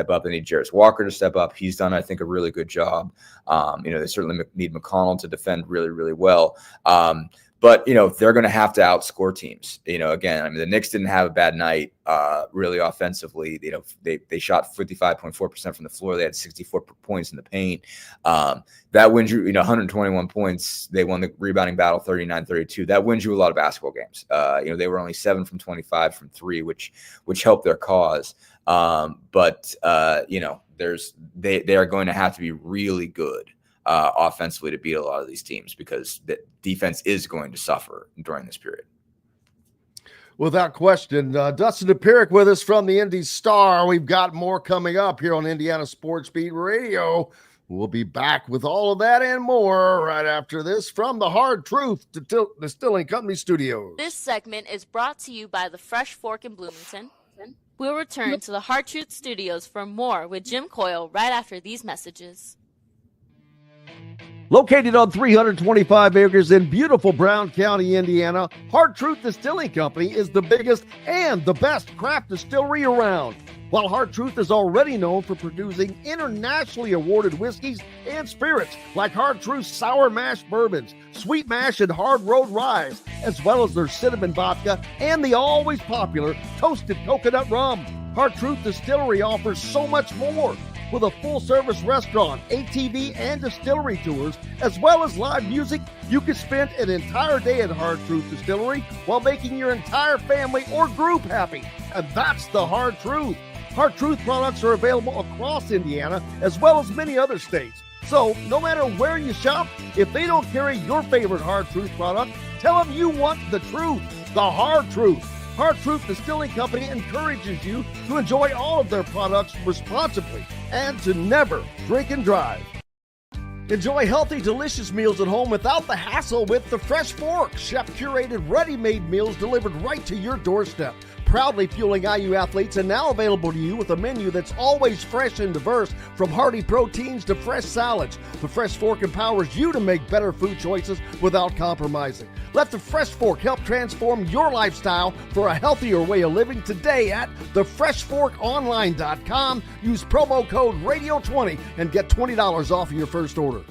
up. They need Jarris Walker to step up. He's done, I think, a really good job. They certainly need McConnell to defend really, really well. But, they're going to have to outscore teams. Again, I mean, the Knicks didn't have a bad night really offensively. They shot 55.4% from the floor. They had 64 points in the paint. That wins you, 121 points. They won the rebounding battle 39-32. That wins you a lot of basketball games. They were only 7 from 25 from 3, which helped their cause. They are going to have to be really good offensively to beat a lot of these teams because the defense is going to suffer during this period. Without question. Dustin Dopirak with us from the Indy Star. We've got more coming up here on Indiana Sports Beat Radio. We'll be back with all of that and more right after this from the Hard Truth Distilling Company Studios. This segment is brought to you by the Fresh Fork in Bloomington. We'll return to the Hard Truth Studios for more with Jim Coyle right after these messages. Located on 325 acres in beautiful Brown County, Indiana, Hard Truth Distilling Company is the biggest and the best craft distillery around. While Hard Truth is already known for producing internationally awarded whiskeys and spirits like Hard Truth's Sour Mash Bourbons, Sweet Mash and Hard Road Ryes, as well as their cinnamon vodka and the always popular Toasted Coconut Rum, Hard Truth Distillery offers so much more. With a full-service restaurant, ATV, and distillery tours, as well as live music, you can spend an entire day at Hard Truth Distillery while making your entire family or group happy. And that's the Hard Truth. Hard Truth products are available across Indiana, as well as many other states. So, no matter where you shop, if they don't carry your favorite Hard Truth product, tell them you want the truth, the Hard Truth. Hard Truth Distilling Company encourages you to enjoy all of their products responsibly and to never drink and drive. Enjoy healthy, delicious meals at home without the hassle with the Fresh Fork. Chef-curated, ready-made meals delivered right to your doorstep. Proudly fueling IU athletes and now available to you with a menu that's always fresh and diverse, from hearty proteins to fresh salads. The Fresh Fork empowers you to make better food choices without compromising. Let the Fresh Fork help transform your lifestyle for a healthier way of living today at thefreshforkonline.com. Use promo code RADIO20 and get $20 off your first order.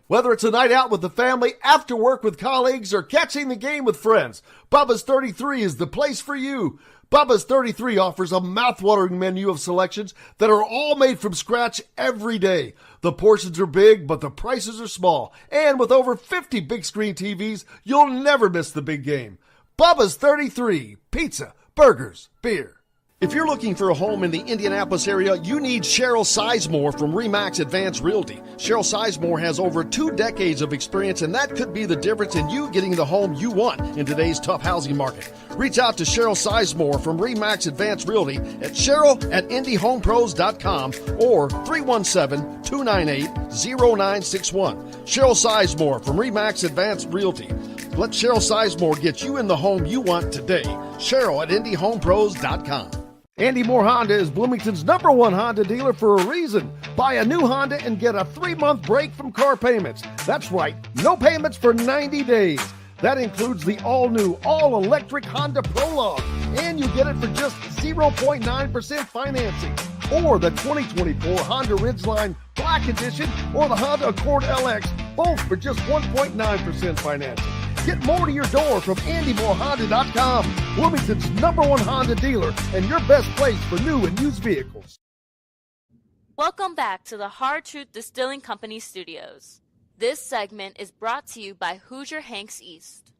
Whether it's a night out with the family, after work with colleagues, or catching the game with friends, Bubba's 33 is the place for you. Bubba's 33 offers a mouth-watering menu of selections that are all made from scratch every day. The portions are big, but the prices are small. And with over 50 big-screen TVs, you'll never miss the big game. Bubba's 33, pizza, burgers, beer. If you're looking for a home in the Indianapolis area, you need Cheryl Sizemore from RE/MAX Advanced Realty. Cheryl Sizemore has over 2 decades of experience, and that could be the difference in you getting the home you want in today's tough housing market. Reach out to Cheryl Sizemore from RE/MAX Advanced Realty at cheryl@indyhomepros.com or 317-298-0961. Cheryl Sizemore from RE/MAX Advanced Realty. Let Cheryl Sizemore get you in the home you want today. Cheryl@indyhomepros.com. Andy Moore Honda is Bloomington's #1 Honda dealer for a reason. Buy a new Honda and get a 3-month break from car payments. That's right, no payments for 90 days. That includes the all-new, all-electric Honda Prologue, and you get it for just 0.9% financing. Or the 2024 Honda Ridgeline Black Edition or the Honda Accord LX, both for just 1.9% financing. Get more to your door from AndyMooreHonda.com, Bloomington's #1 Honda dealer and your best place for new and used vehicles. Welcome back to the Hard Truth Distilling Company studios. This segment is brought to you by Hoosier Hanks East.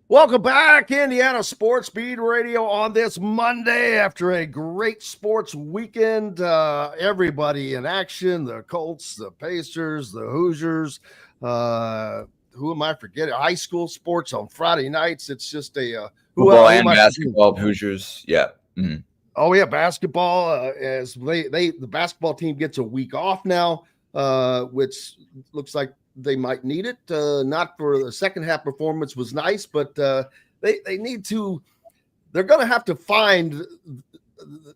Welcome back, Indiana Sports Beat Radio on this Monday after a great sports weekend. Everybody in action, the Colts, the Pacers, the Hoosiers, who am I forgetting? High school sports on Friday nights. It's just a football and basketball. Hoosiers, yeah. Mm-hmm. Oh yeah, basketball. As the basketball team gets a week off now, which looks like they might need it. Not for the second half performance was nice, but they need to. They're going to have to find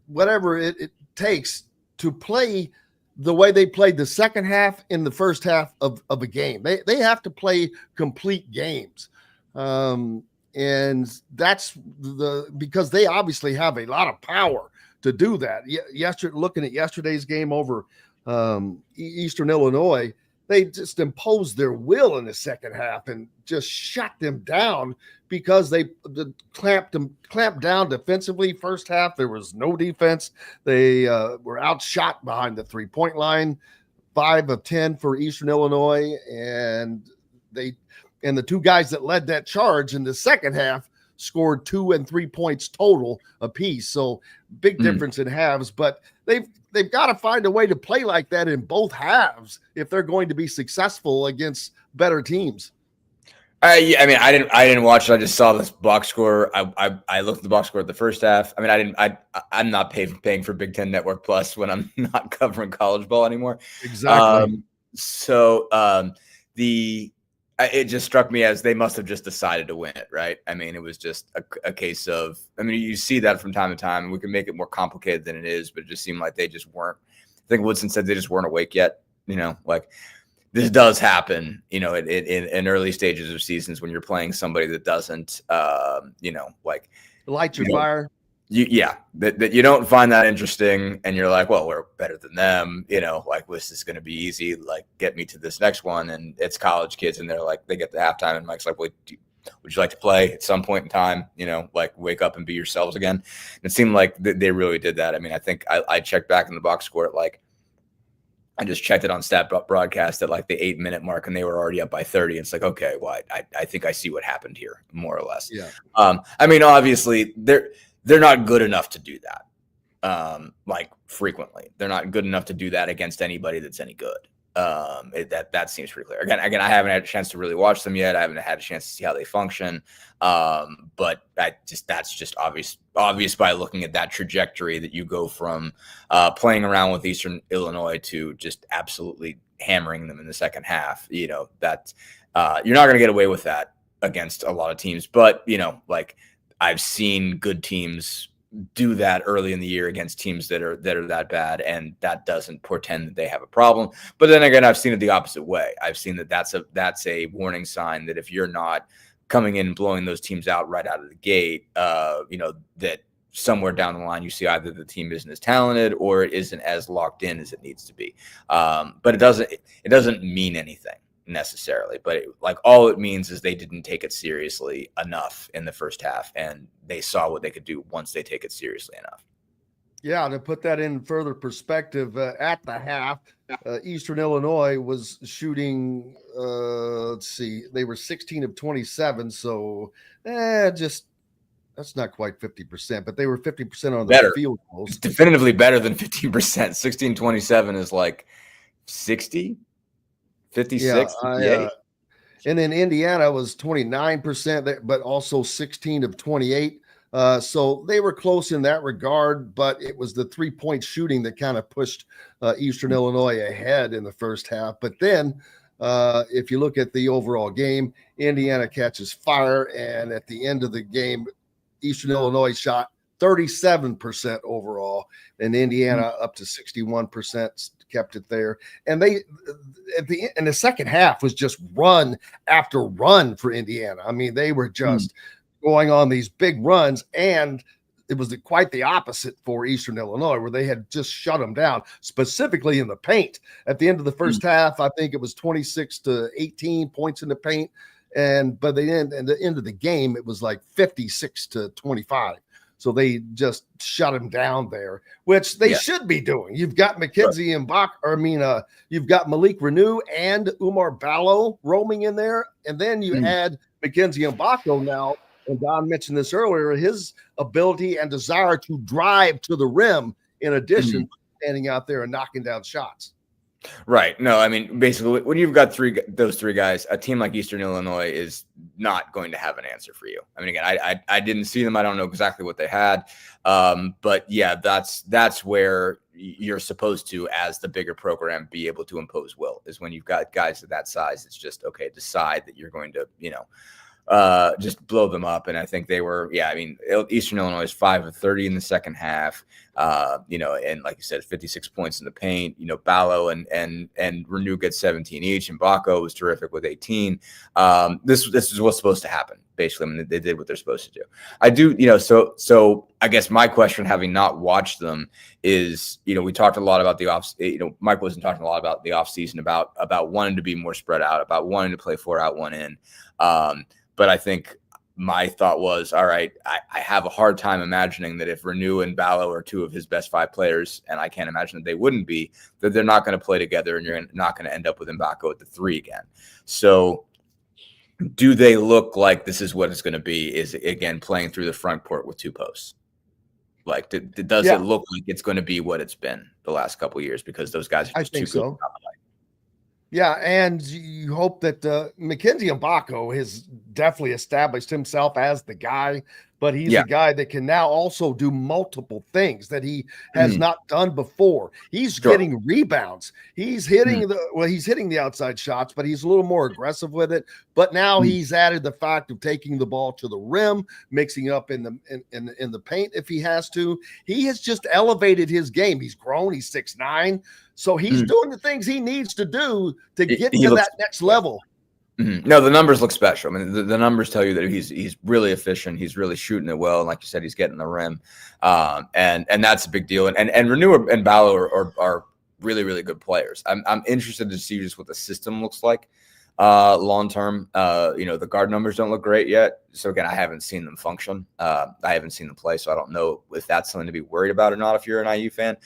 whatever it takes to play the way they played the second half in the first half of a game. They have to play complete games. And that's because they obviously have a lot of power to do that. Looking at yesterday's game over Eastern Illinois, they just imposed their will in the second half and just shut them down because they clamped down defensively. First half, there was no defense. They were outshot behind the 3-point line, 5 of 10 for Eastern Illinois. And the 2 guys that led that charge in the second half scored 2 and 3 points total apiece. So big difference in halves, but they've got to find a way to play like that in both halves if they're going to be successful against better teams. I mean, I didn't watch it. I just saw this box score. I looked at the box score at the first half. I mean, I'm not paying for Big Ten Network Plus when I'm not covering college ball anymore. Exactly. It just struck me as they must have just decided to win it, right? I mean, it was just a case of, I mean, you see that from time to time, and we can make it more complicated than it is, but it just seemed like they just weren't. I think Woodson said they just weren't awake yet. You know, like this does happen, you know, in early stages of seasons when you're playing somebody that doesn't, you know, like light your fire. That you don't find that interesting, and you're like, well, we're better than them, you know, like this is going to be easy, like get me to this next one. And it's college kids, and they're like, they get to halftime, and Mike's like, well, would you like to play at some point in time, you know, like wake up and be yourselves again? And it seemed like they really did that. I mean, I think I checked back in the box score at like, I just checked it on stat broadcast at like the 8-minute mark, and they were already up by 30. It's like, okay, well, I think I see what happened here, more or less. Yeah. I mean, obviously they're not good enough to do that. Like frequently, they're not good enough to do that against anybody that's any good. That seems pretty clear. Again, I haven't had a chance to really watch them yet. I haven't had a chance to see how they function. But that's just obvious by looking at that trajectory that you go from playing around with Eastern Illinois to just absolutely hammering them in the second half. You know, that you're not going to get away with that against a lot of teams. But, you know, like I've seen good teams do that early in the year against teams that are that bad, and that doesn't portend that they have a problem. But then again, I've seen it the opposite way. I've seen that that's a warning sign that if you're not coming in and blowing those teams out right out of the gate, you know, that somewhere down the line you see either the team isn't as talented or it isn't as locked in as it needs to be. But it doesn't mean anything necessarily, but all it means is they didn't take it seriously enough in the first half, and they saw what they could do once they take it seriously enough. Yeah, to put that in further perspective, at the half, Eastern Illinois was shooting, let's see, they were 16 of 27, so that's not quite 50%, but they were 50% on the field goals. It's definitively better than 15%. 16-27 is like 60, 56, 58. And then Indiana was 29%, but also 16 of 28. So they were close in that regard, but it was the 3-point shooting that kind of pushed Eastern Illinois ahead in the first half. But then if you look at the overall game, Indiana catches fire, and at the end of the game, Eastern Illinois shot 37% overall, and Indiana up to 61% kept it there. And they in the second half was just run after run for Indiana. I mean, they were just going on these big runs, and it was quite the opposite for Eastern Illinois, where they had just shut them down, specifically in the paint. At the end of the first half, I think it was 26-18 points in the paint. And by the end of the game, it was like 56-25. So they just shut him down there, which they should be doing. You've got McKenzie and you've got Malik Renew and Umar Ballo roaming in there. And then you add McKenzie and Mbako now. And Don mentioned this earlier, his ability and desire to drive to the rim, in addition to standing out there and knocking down shots. Right. No, I mean, basically, when you've got those three guys, a team like Eastern Illinois is not going to have an answer for you. I mean, again, I didn't see them. I don't know exactly what they had. But yeah, that's where you're supposed to, as the bigger program, be able to impose will, is when you've got guys of that size. It's just, okay, decide that you're going to, just blow them up. And I think they were, Eastern Illinois is 5 of 30 in the second half. And like you said, 56 points in the paint. Ballo and Renew get 17 each, and Mbako was terrific with 18. This is what's supposed to happen, basically. I mean, they did what they're supposed to do. I do, so I guess my question, having not watched them, is, we talked a lot about the Mike wasn't talking a lot about the off season, about wanting to be more spread out, about wanting to play 4 out, 1 in. But I think my thought was, all right, I have a hard time imagining that if Renew and Ballo are 2 of his best 5 players, and I can't imagine that they wouldn't be, that they're not going to play together, and you're not going to end up with Mbako at the 3 again. So do they look like this is what it's going to be, is, again, playing through the front court with 2 posts? Like, does it look like it's going to be what it's been the last couple of years, because those guys are just too good? Yeah, and you hope that McKenzie Mbako has definitely established himself as the guy, but he's a guy that can now also do multiple things that he has not done before. He's getting rebounds. He's hitting he's hitting the outside shots, but he's a little more aggressive with it. But now he's added the fact of taking the ball to the rim, mixing up in the paint if he has to. He has just elevated his game. He's grown. He's 6'9". So he's doing the things he needs to do to get to that next level. No, the numbers look special. I mean, the numbers tell you that he's really efficient. He's really shooting it well. And like you said, he's getting the rim. And that's a big deal. And Renew and Ballo are really, really good players. I'm interested to see just what the system looks like long term. The guard numbers don't look great yet. So again, I haven't seen them function. I haven't seen them play, so I don't know if that's something to be worried about or not. If you're an IU fan,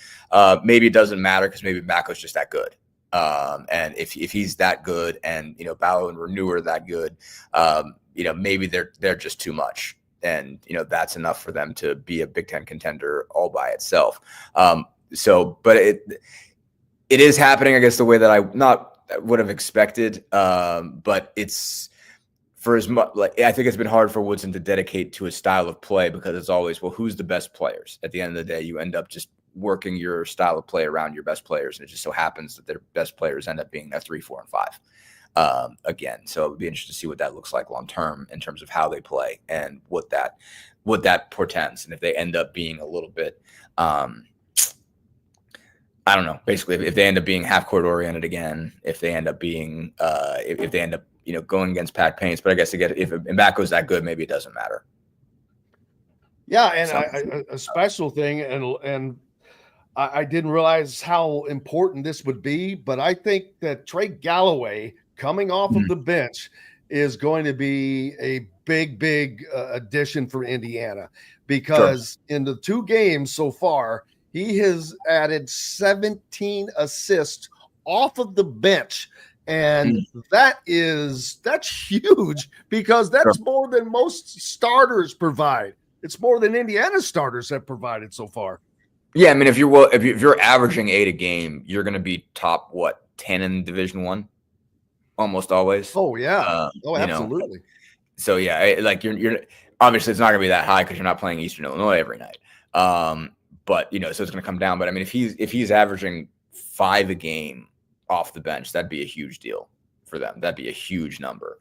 maybe it doesn't matter, because maybe Mbako's just that good. And if he's that good, and Ballo and Renew are that good, maybe they're just too much, and that's enough for them to be a Big Ten contender all by itself. But it is happening, I guess, the way that I would have expected. But it's, for as much, I think it's been hard for Woodson to dedicate to a style of play, because it's always, well, who's the best players? At the end of the day, you end up just working your style of play around your best players, and it just so happens that their best players end up being their 3, 4, and 5 again. So it would be interesting to see what that looks like long term in terms of how they play, and what that portends. And if they end up being a little bit, I don't know, basically if they end up being half court oriented again, if they end up being if they end up going against Pat Paints. But I guess again, if Mbako's that good, maybe it doesn't matter. Yeah, and a special thing, and I didn't realize how important this would be, but I think that Trey Galloway coming off of the bench is going to be a big addition for Indiana, because in the 2 games so far, he has added 17 assists off of the bench. And that's huge, because that's more than most starters provide. It's more than Indiana's starters have provided so far. Yeah, I mean, if you're averaging 8 a game, you're going to be top 10 in Division I, almost always. Oh yeah, absolutely. So yeah, like you're obviously it's not going to be that high because you're not playing Eastern Illinois every night. But so it's going to come down. But I mean, if he's averaging 5 a game off the bench, that'd be a huge deal for them. That'd be a huge number.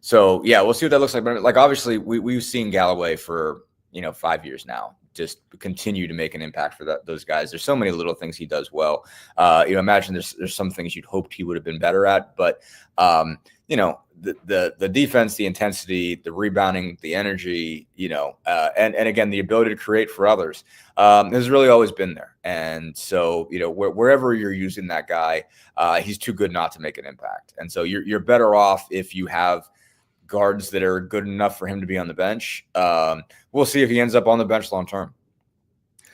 So yeah, we'll see what that looks like. But like obviously, we've seen Galloway for 5 years now just continue to make an impact for those guys. There's so many little things he does well. Imagine there's some things you'd hoped he would have been better at, but the defense, the intensity, the rebounding, the energy, and again, the ability to create for others has really always been there. And so, wherever you're using that guy, he's too good not to make an impact. And so you're better off if you have guards that are good enough for him to be on the bench. We'll see if he ends up on the bench long term.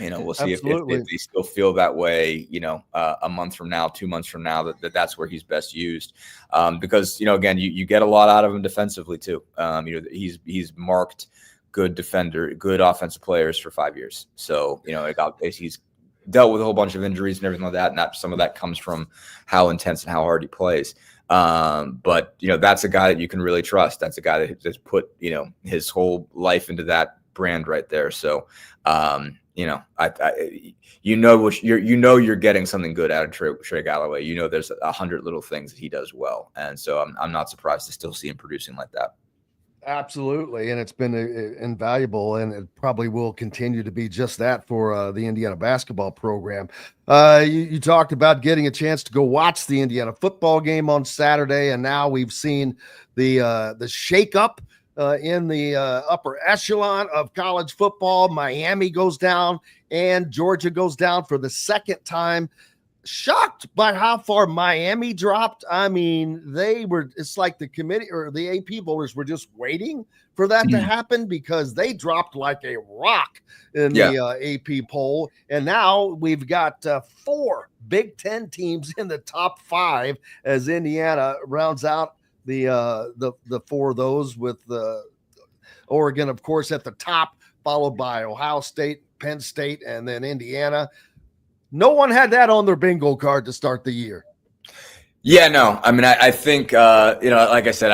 We'll see if they still feel that way, a month from now, 2 months from now, that's where he's best used. Because, again, you get a lot out of him defensively too. He's marked good defender, good offensive players for 5 years. So, he's dealt with a whole bunch of injuries and everything like that. And some of that comes from how intense and how hard he plays. But that's a guy that you can really trust. That's a guy that has put, his whole life into that brand right there. So, you're getting something good out of Trey Galloway. There's 100 little things that he does well. And so I'm not surprised to still see him producing like that. Absolutely. And it's been invaluable, and it probably will continue to be just that for the Indiana basketball program. You talked about getting a chance to go watch the Indiana football game on Saturday, and now we've seen the shakeup in the upper echelon of college football. Miami goes down and Georgia goes down for the second time. Shocked by how far Miami dropped. I mean, it's like the committee or the AP voters were just waiting for that to happen, because they dropped like a rock in the AP poll. And now we've got 4 Big Ten teams in the top 5 as Indiana rounds out the 4 of those, with Oregon, of course, at the top, followed by Ohio State, Penn State, and then Indiana. No one had that on their bingo card to start the year. Yeah, no. I mean, I think like I said,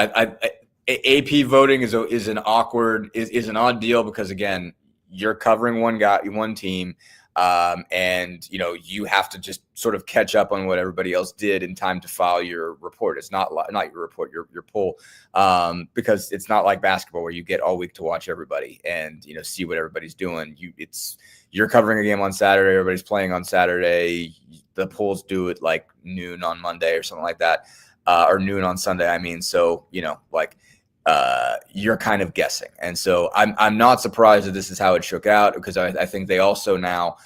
AP voting is an odd deal, because again, you're covering one team. And you have to just sort of catch up on what everybody else did in time to file your report. It's not your report, your poll, because it's not like basketball where you get all week to watch everybody and see what everybody's doing. You're covering a game on Saturday, everybody's playing on Saturday. The polls due at like noon on Monday or something like that, or noon on Sunday. I mean, so you're kind of guessing. And so I'm not surprised that this is how it shook out, because I think they also now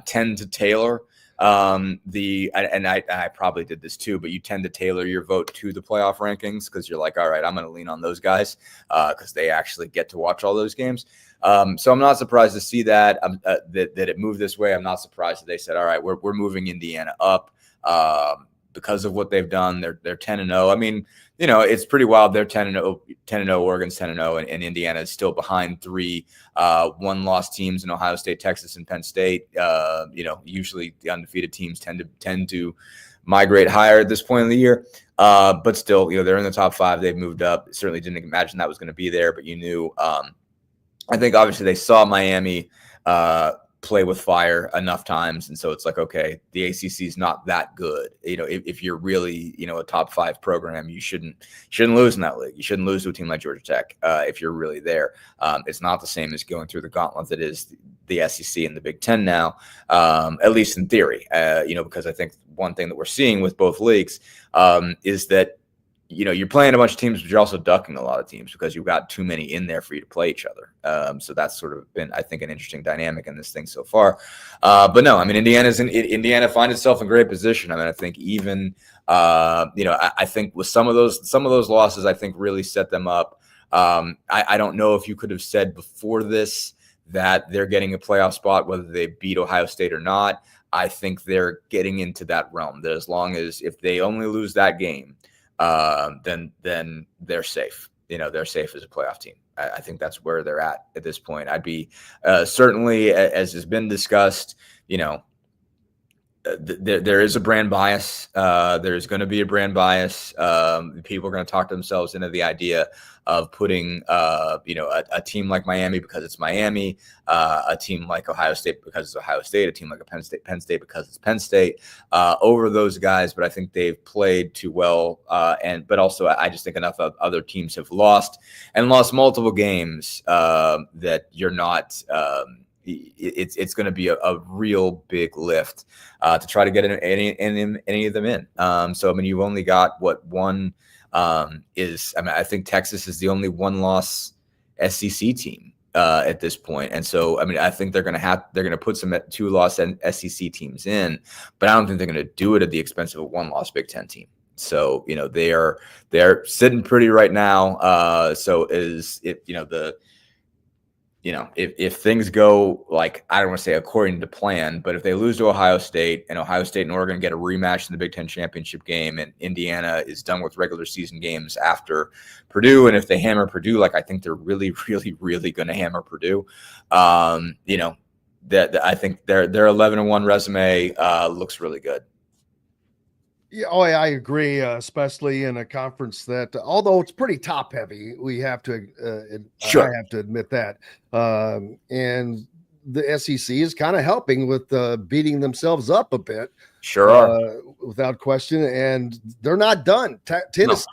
tend to tailor I probably did this too, but you tend to tailor your vote to the playoff rankings, because you're like, all right, I'm going to lean on those guys because they actually get to watch all those games. So I'm not surprised to see that that it moved this way. I'm not surprised that they said, all right, we're moving Indiana up because of what they've done. They're 10-0. I mean, it's pretty wild. They're 10-0. Oregon's 10-0, and Indiana is still behind 3 one-loss teams in Ohio State, Texas, and Penn State. Usually the undefeated teams tend to migrate higher at this point in the year. But still, they're in the top 5. They've moved up. Certainly didn't imagine that was going to be there, but you knew. I think obviously they saw Miami play with fire enough times, and so it's like, okay, the ACC is not that good. If you're really a top 5 program, you shouldn't lose in that league. You shouldn't lose to a team like Georgia Tech if you're really there. It's not the same as going through the gauntlet that is the SEC and the Big Ten now, at least in theory. Because I think one thing that we're seeing with both leagues is that you're playing a bunch of teams, but you're also ducking a lot of teams because you've got too many in there for you to play each other. So that's sort of been, I think, an interesting dynamic in this thing so far. But no, I mean, Indiana find itself in great position. I mean, I think even I think with some of those losses, I think really set them up. I don't know if you could have said before this that they're getting a playoff spot, whether they beat Ohio State or not. I think they're getting into that realm, that as long as if they only lose that game, then they're safe. They're safe as a playoff team. I think that's where they're at this point. I'd be certainly, as has been discussed, there is a brand bias. There's going to be a brand bias. People are going to talk themselves into the idea of putting, a team like Miami because it's Miami, a team like Ohio State because it's Ohio State, a team like Penn State because it's Penn State, over those guys. But I think they've played too well, but also I just think enough of other teams have lost multiple games that you're not. It's going to be a real big lift to try to get any of them in. You've only got one I think Texas is the only one-loss SEC team at this point, and so I think they're going to put some 2-loss SEC teams in, but I don't think they're going to do it at the expense of a 1-loss Big Ten team. So they're sitting pretty right now. If things go like, I don't want to say according to plan, but if they lose to Ohio State and Oregon get a rematch in the Big Ten championship game, and Indiana is done with regular season games after Purdue, and if they hammer Purdue, like I think they're really, really, really going to hammer Purdue, I think their 11-1 resume looks really good. Yeah, I agree, especially in a conference that, although it's pretty top heavy, we have to, sure. I have to admit that. And the SEC is kind of helping with beating themselves up a bit. Sure are. Without question. And they're not done. Tennessee.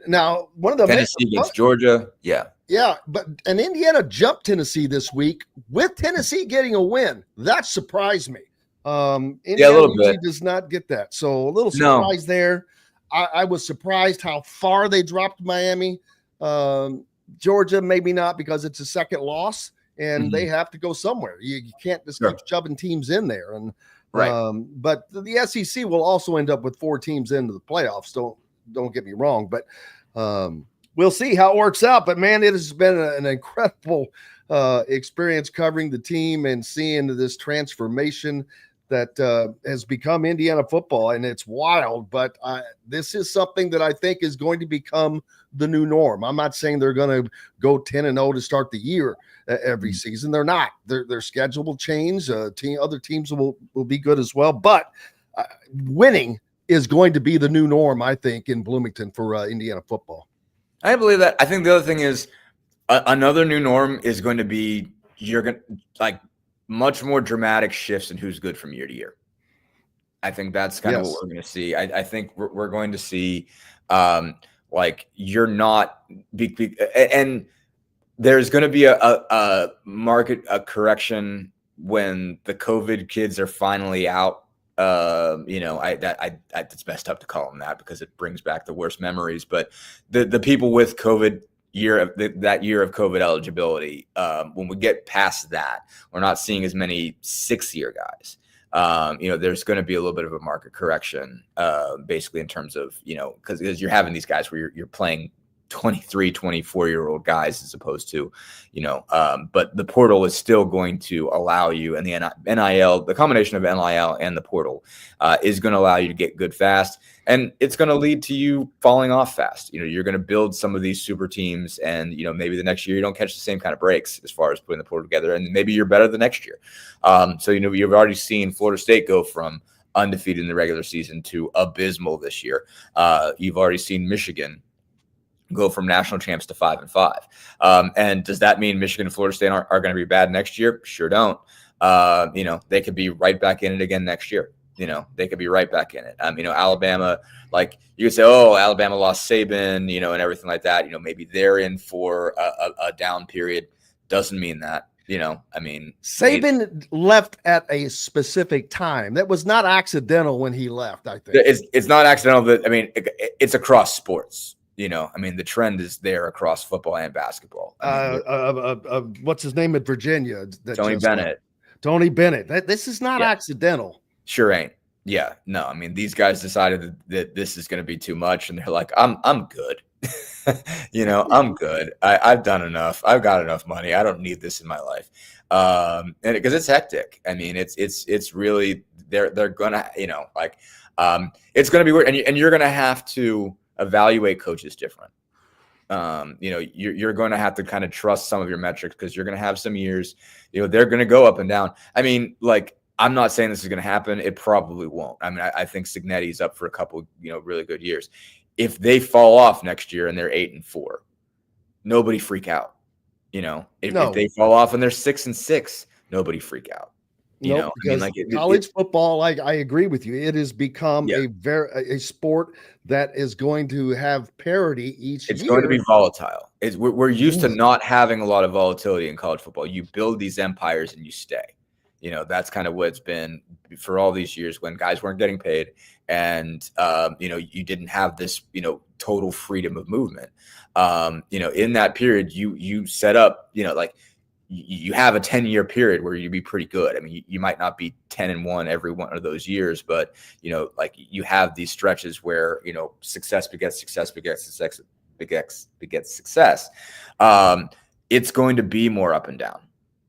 No. Now, one of the Tennessee against Georgia. Yeah. Yeah. And Indiana jumped Tennessee this week with Tennessee getting a win. That surprised me. Indiana a little bit does not get that, so a little surprise there. I was surprised how far they dropped Miami. Georgia maybe not, because it's a second loss and they have to go somewhere. You can't just keep shoving teams in there. And right. But the SEC will also end up with 4 teams into the playoffs. Don't get me wrong, but we'll see how it works out. But man, it has been an incredible experience covering the team and seeing this transformation that has become Indiana football, and it's wild, but this is something that I think is going to become the new norm. I'm not saying they're going to go 10-0 to start the year every season. They're not. Their schedule will change. Other teams will be good as well, but winning is going to be the new norm, I think, in Bloomington for Indiana football. I believe that. I think the other thing is another new norm is going to be you're going to much more dramatic shifts in who's good from year to year. I think that's kind of what we're going to see. I think we're going to see you're not and there's going to be a market correction when the COVID kids are finally out. It's messed up to call them that because it brings back the worst memories, but the people with COVID that year of COVID eligibility, when we get past that, we're not seeing as many 6-year guys. There's going to be a little bit of a market correction, basically in terms of, because you're having these guys where you're playing 23, 24-year-old guys as opposed to, but the portal is still going to allow you, and the NIL, the combination of NIL and the portal is going to allow you to get good fast, and it's going to lead to you falling off fast. You're going to build some of these super teams, and, maybe the next year you don't catch the same kind of breaks as far as putting the portal together, and maybe you're better the next year. You've already seen Florida State go from undefeated in the regular season to abysmal this year. You've already seen Michigan go from national champs to 5-5. And does that mean Michigan and Florida State are going to be bad next year? Sure don't. They could be right back in it again next year. They could be right back in it. Alabama, you could say, oh, Alabama lost Saban, and everything like that. Maybe they're in for a down period. Doesn't mean that. Saban left at a specific time. That was not accidental when he left, I think. It's not accidental. It's across sports. The trend is there across football and basketball. What's his name at Virginia? Tony Bennett. Tony Bennett. This is not accidental. Sure ain't. Yeah, no, I mean, these guys decided that this is going to be too much, and they're like, I'm good. I'm good. I've done enough. I've got enough money. I don't need this in my life. And because it's hectic. I mean, it's really they're gonna it's gonna be weird, and you're gonna have to evaluate coaches different. You're going to have to kind of trust some of your metrics because you're going to have some years, they're going to go up and down. I mean, I'm not saying this is going to happen. It probably won't. I mean, I think Cignetti's up for a couple, really good years. If they fall off next year and they're 8-4, nobody freak out. If they fall off and they're 6-6, nobody freak out. College football, I agree with you. It has become a sport that is going to have parity each year. It's going to be volatile. We're used to not having a lot of volatility in college football. You build these empires and you stay. That's kind of what it's been for all these years when guys weren't getting paid and, you didn't have this, total freedom of movement. In that period, you set up, you have a 10-year period where you'd be pretty good. I mean, you might not be 10-1 every one of those years, but, you have these stretches where, success begets success begets success begets success. It's going to be more up and down.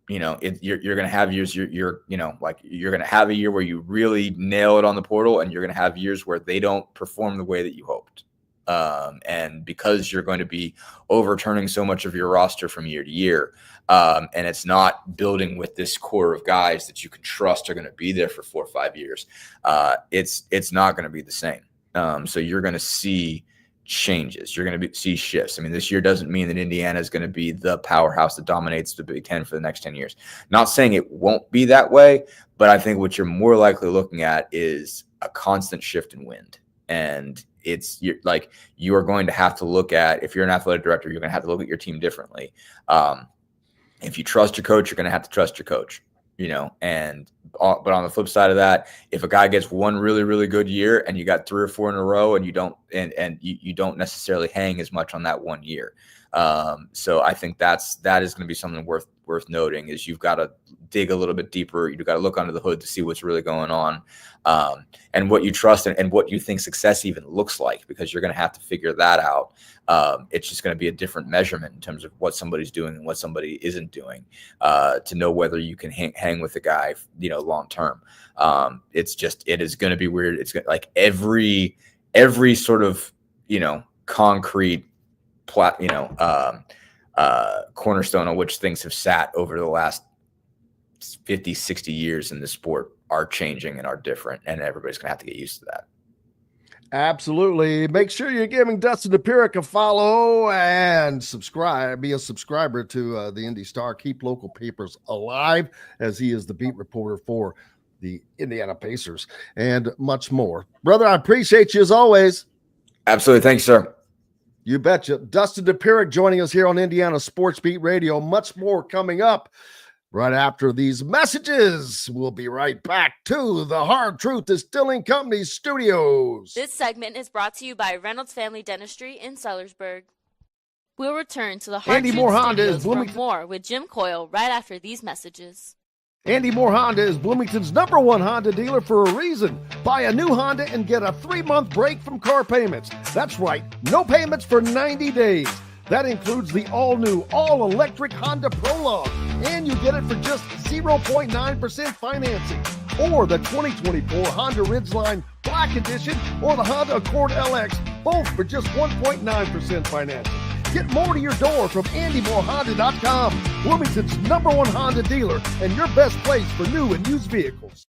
You're going to have years you're going to have a year where you really nail it on the portal, and you're going to have years where they don't perform the way that you hoped. And because you're going to be overturning so much of your roster from year to year, and it's not building with this core of guys that you can trust are going to be there for 4 or 5 years, it's not going to be the same. So you're going to see changes. You're going to see shifts. I mean, this year doesn't mean that Indiana is going to be the powerhouse that dominates the Big Ten for the next 10 years. Not saying it won't be that way, but I think what you're more likely looking at is a constant shift in wind. And you are going to have to look at, if you're an athletic director, you're going to have to look at your team differently. If you trust your coach, you're going to have to trust your coach, but on the flip side of that, if a guy gets one really, really good year and you got 3 or 4 in a row and you don't, and you don't necessarily hang as much on that 1 year. So I think that is going to be something worth noting, is you've got to dig a little bit deeper. You've got to look under the hood to see what's really going on, and what you trust and what you think success even looks like, because you're going to have to figure that out. It's just going to be a different measurement in terms of what somebody's doing and what somebody isn't doing, to know whether you can hang with a guy, long term. It is going to be weird. It's like every sort of, concrete cornerstone on which things have sat over the last 50, 60 years in the sport are changing and are different, and everybody's going to have to get used to that. Absolutely. Make sure you're giving Dustin Dopirak a follow and subscribe. Be a subscriber to the Indy Star. Keep local papers alive, as he is the beat reporter for the Indiana Pacers, and much more. Brother, I appreciate you as always. Absolutely. Thanks, sir. You betcha. Dustin Dopirak joining us here on Indiana Sports Beat Radio. Much more coming up right after these messages. We'll be right back to the Hard Truth Distilling Company studios. This segment is brought to you by Reynolds Family Dentistry in Sellersburg. We'll return to the Hard Truth studios for more with Jim Coyle right after these messages. Andy Moore Honda is Bloomington's #1 Honda dealer for a reason. Buy a new Honda and get a 3-month break from car payments. That's right, no payments for 90 days. That includes the all-new, all-electric Honda Prologue, and you get it for just 0.9% financing. Or the 2024 Honda Ridgeline Black Edition or the Honda Accord LX, both for just 1.9% financing. Get more to your door from AndyMooreHonda.com, Bloomington's #1 Honda dealer and your best place for new and used vehicles.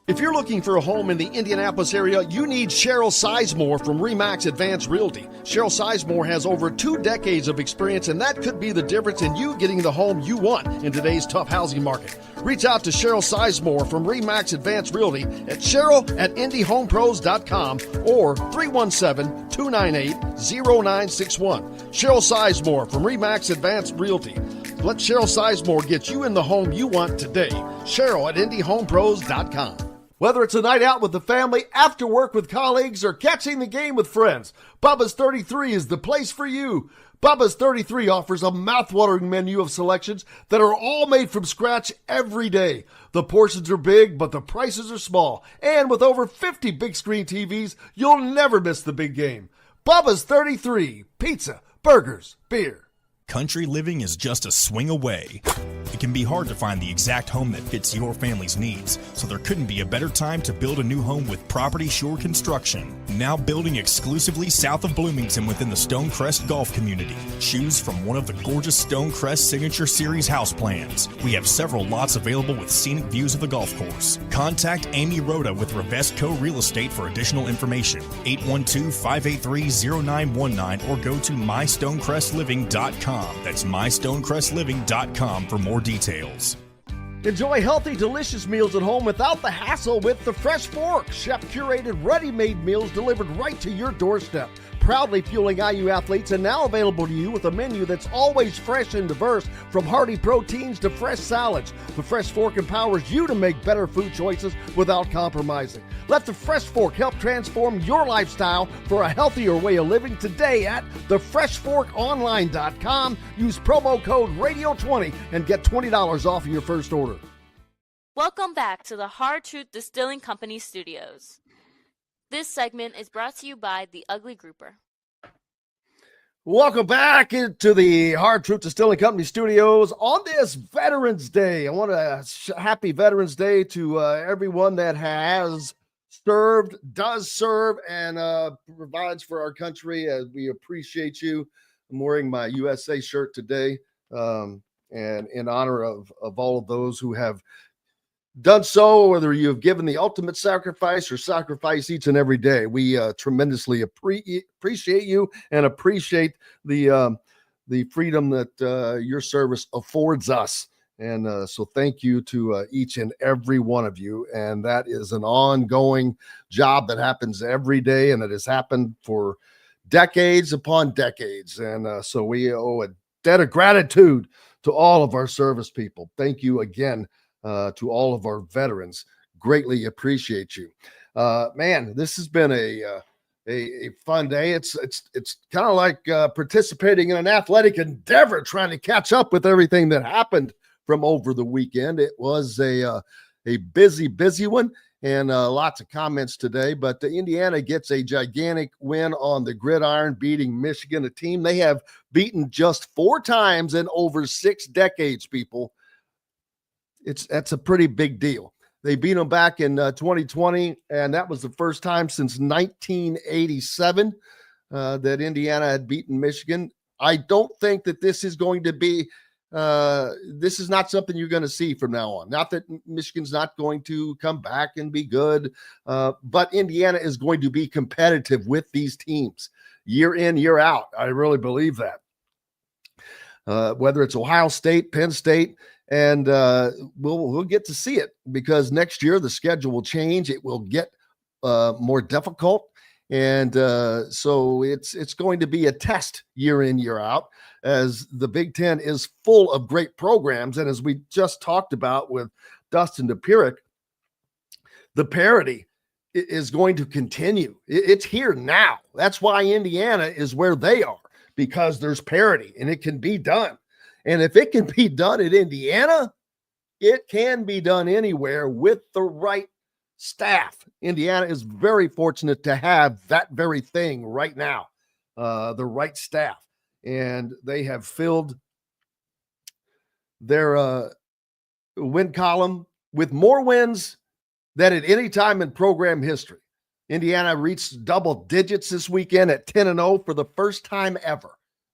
If you're looking for a home in the Indianapolis area, you need Cheryl Sizemore from RE/MAX Advanced Realty. Cheryl Sizemore has over 2 decades of experience, and that could be the difference in you getting the home you want in today's tough housing market. Reach out to Cheryl Sizemore from RE/MAX Advanced Realty at Cheryl@IndyHomePros.com or 317-298-0961. Cheryl Sizemore from RE/MAX Advanced Realty. Let Cheryl Sizemore get you in the home you want today. Cheryl@IndyHomePros.com. Whether it's a night out with the family, after work with colleagues, or catching the game with friends, Bubba's 33 is the place for you. Bubba's 33 offers a mouthwatering menu of selections that are all made from scratch every day. The portions are big, but the prices are small. And with over 50 big screen TVs, you'll never miss the big game. Bubba's 33. Pizza, burgers, beer. Country living is just a swing away. It can be hard to find the exact home that fits your family's needs, so there couldn't be a better time to build a new home with Property Shore Construction. Now building exclusively south of Bloomington within the Stonecrest Golf Community. Choose from one of the gorgeous Stonecrest Signature Series house plans. We have several lots available with scenic views of the golf course. Contact Amy Rhoda with Revesco Real Estate for additional information. 812-583-0919 or go to mystonecrestliving.com. That's mystonecrestliving.com for more details. Enjoy healthy, delicious meals at home without the hassle with the Fresh Fork. Chef-curated, ready-made meals delivered right to your doorstep. Proudly fueling IU athletes and now available to you with a menu that's always fresh and diverse, from hearty proteins to fresh salads. The Fresh Fork empowers you to make better food choices without compromising. Let the Fresh Fork help transform your lifestyle for a healthier way of living today at thefreshforkonline.com. Use promo code RADIO20 and get $20 off your first order. Welcome back to the Hard Truth Distilling Company studios. This segment is brought to you by The Ugly Grouper. Welcome back into the Hard Truth Distilling Company studios on this Veterans Day. I want to happy Veterans Day to everyone that has served, does serve, and provides for our country. We appreciate you. I'm wearing my USA shirt today, and in honor of all of those who have done so, whether you have given the ultimate sacrifice or sacrifice each and every day. We tremendously appreciate you and appreciate the freedom that your service affords us. And so thank you to each and every one of you. And that is an ongoing job that happens every day, and it has happened for decades upon decades. And so we owe a debt of gratitude to all of our service people. Thank you again. To all of our veterans, greatly appreciate you. Man, this has been a fun day. It's kind of like participating in an athletic endeavor, trying to catch up with everything that happened from over the weekend. It was a busy one, and lots of comments today. But Indiana gets a gigantic win on the gridiron, beating Michigan, a team they have beaten just 4 times in over 6 decades, people. That's a pretty big deal. They beat them back in 2020, and that was the first time since 1987 that Indiana had beaten Michigan. I don't think that this is going to be this is not something you're going to see from now on. Not that Michigan's not going to come back and be good, but Indiana is going to be competitive with these teams year in, year out. I really believe that. Whether it's Ohio State, Penn State, and we'll get to see it, because next year the schedule will change. It will get more difficult, and so it's going to be a test year in, year out, as the Big Ten is full of great programs. And as we just talked about with Dustin Dopirak, the parity is going to continue. It's here now. That's why Indiana is where they are, because there's parity and it can be done. And if it can be done at Indiana, it can be done anywhere with the right staff. Indiana is very fortunate to have that very thing right now, the right staff. And they have filled their win column with more wins than at any time in program history. Indiana reached double digits this weekend at 10-0 for the first time ever.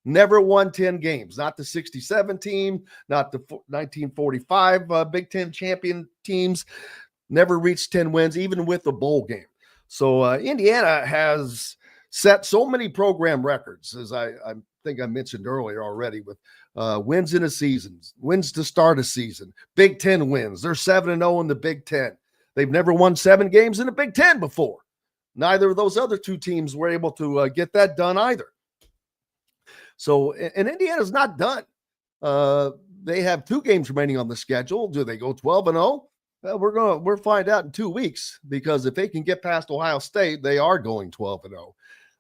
Never won 10 games, not the 67 team, not the 1945 Big Ten champion teams, never reached 10 wins, even with the bowl game. So Indiana has set so many program records, as I think I mentioned earlier already, with wins in a season, wins to start a season, Big Ten wins. They're 7-0 in the Big Ten. They've never won 7 games in the Big Ten before. Neither of those other 2 teams were able to get that done either. So, and Indiana's not done. They have 2 games remaining on the schedule. Do they go 12-0? Well, we'll find out in 2 weeks, because if they can get past Ohio State, they are going 12-0.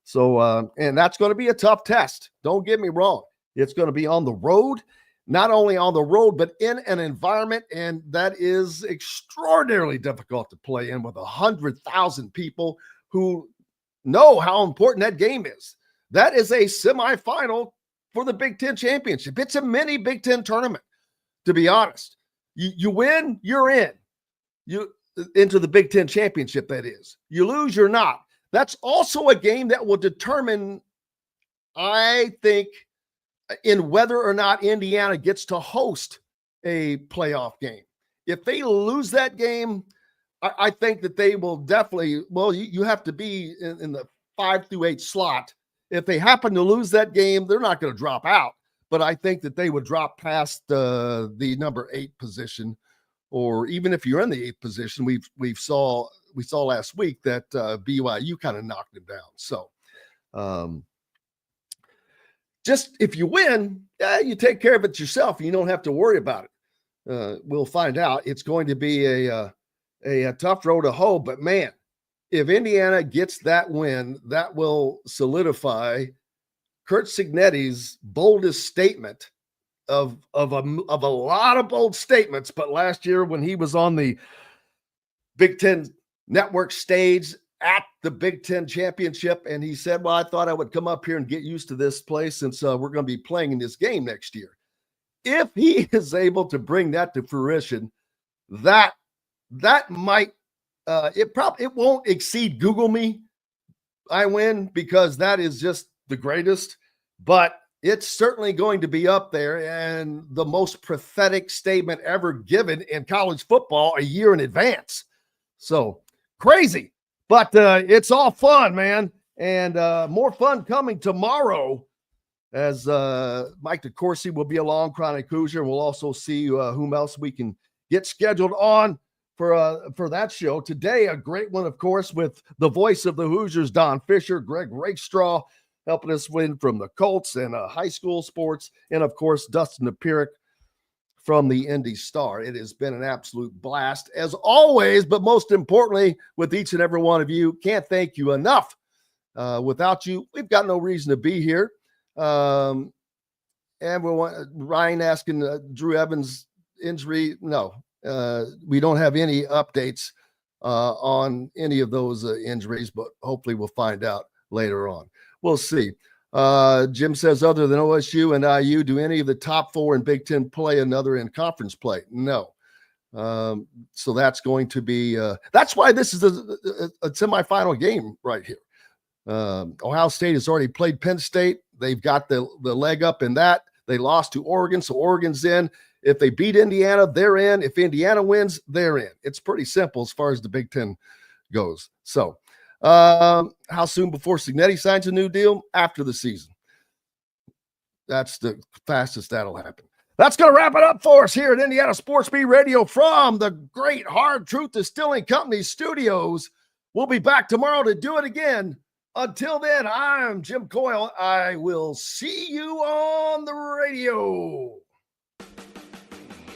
So, and that's going to be a tough test. Don't get me wrong. It's going to be on the road, not only on the road, but in an environment, and that is extraordinarily difficult to play in with 100,000 people who know how important that game is. That is a semifinal for the Big Ten championship. It's a mini Big Ten tournament, to be honest. You win, you're in. You into the Big Ten championship, that is. You lose, you're not. That's also a game that will determine, I think, in whether or not Indiana gets to host a playoff game. If they lose that game, I think that they will definitely, well, you have to be in the 5 through 8 slot. If they happen to lose that game, they're not going to drop out, but I think that they would drop past the number 8 position, or even if you're in the 8th position, we saw last week that BYU kind of knocked them down. So, just if you win, you take care of it yourself, and you don't have to worry about it. We'll find out. It's going to be a tough road to hoe, but man, if Indiana gets that win, that will solidify Curt Cignetti's boldest statement of a lot of bold statements. But last year, when he was on the Big Ten Network stage at the Big Ten championship, and he said, well, I thought I would come up here and get used to this place, since we're going to be playing in this game next year. If he is able to bring that to fruition, that might it won't exceed Google Me, I win, because that is just the greatest, but it's certainly going to be up there, and the most prophetic statement ever given in college football a year in advance. So crazy, but it's all fun, man. And more fun coming tomorrow, as Mike DeCourcy will be along, Chronic Hoosier, and we'll also see whom else we can get scheduled on for that show. Today, a great one, of course, with the voice of the Hoosiers, Don Fischer, Greg Rakestraw, helping us win from the Colts and high school sports, and, of course, Dustin Dopirak from the Indy Star. It has been an absolute blast, as always, but most importantly, with each and every one of you. Can't thank you enough. Without you, we've got no reason to be here. And Ryan asking Drew Evans' injury. No, we don't have any updates on any of those injuries, but hopefully we'll find out later on. We'll see. Jim says, other than OSU and IU, do any of the top 4 in Big Ten play another in conference play? No. So that's going to be that's why this is a semifinal game right here. Ohio State has already played Penn State. They've got the leg up in that. They lost to Oregon, so Oregon's in. If they beat Indiana, they're in. If Indiana wins, they're in. It's pretty simple as far as the Big Ten goes. So how soon before Cignetti signs a new deal? After the season. That's the fastest that'll happen. That's going to wrap it up for us here at Indiana Sports Beat Radio from the great Hard Truth Distilling Company studios. We'll be back tomorrow to do it again. Until then, I'm Jim Coyle. I will see you on the radio.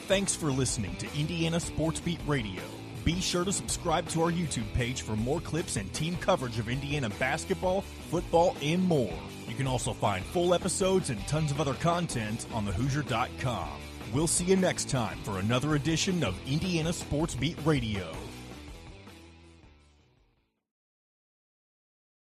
Thanks for listening to Indiana Sports Beat Radio. Be sure to subscribe to our YouTube page for more clips and team coverage of Indiana basketball, football, and more. You can also find full episodes and tons of other content on thehoosier.com. We'll see you next time for another edition of Indiana Sports Beat Radio.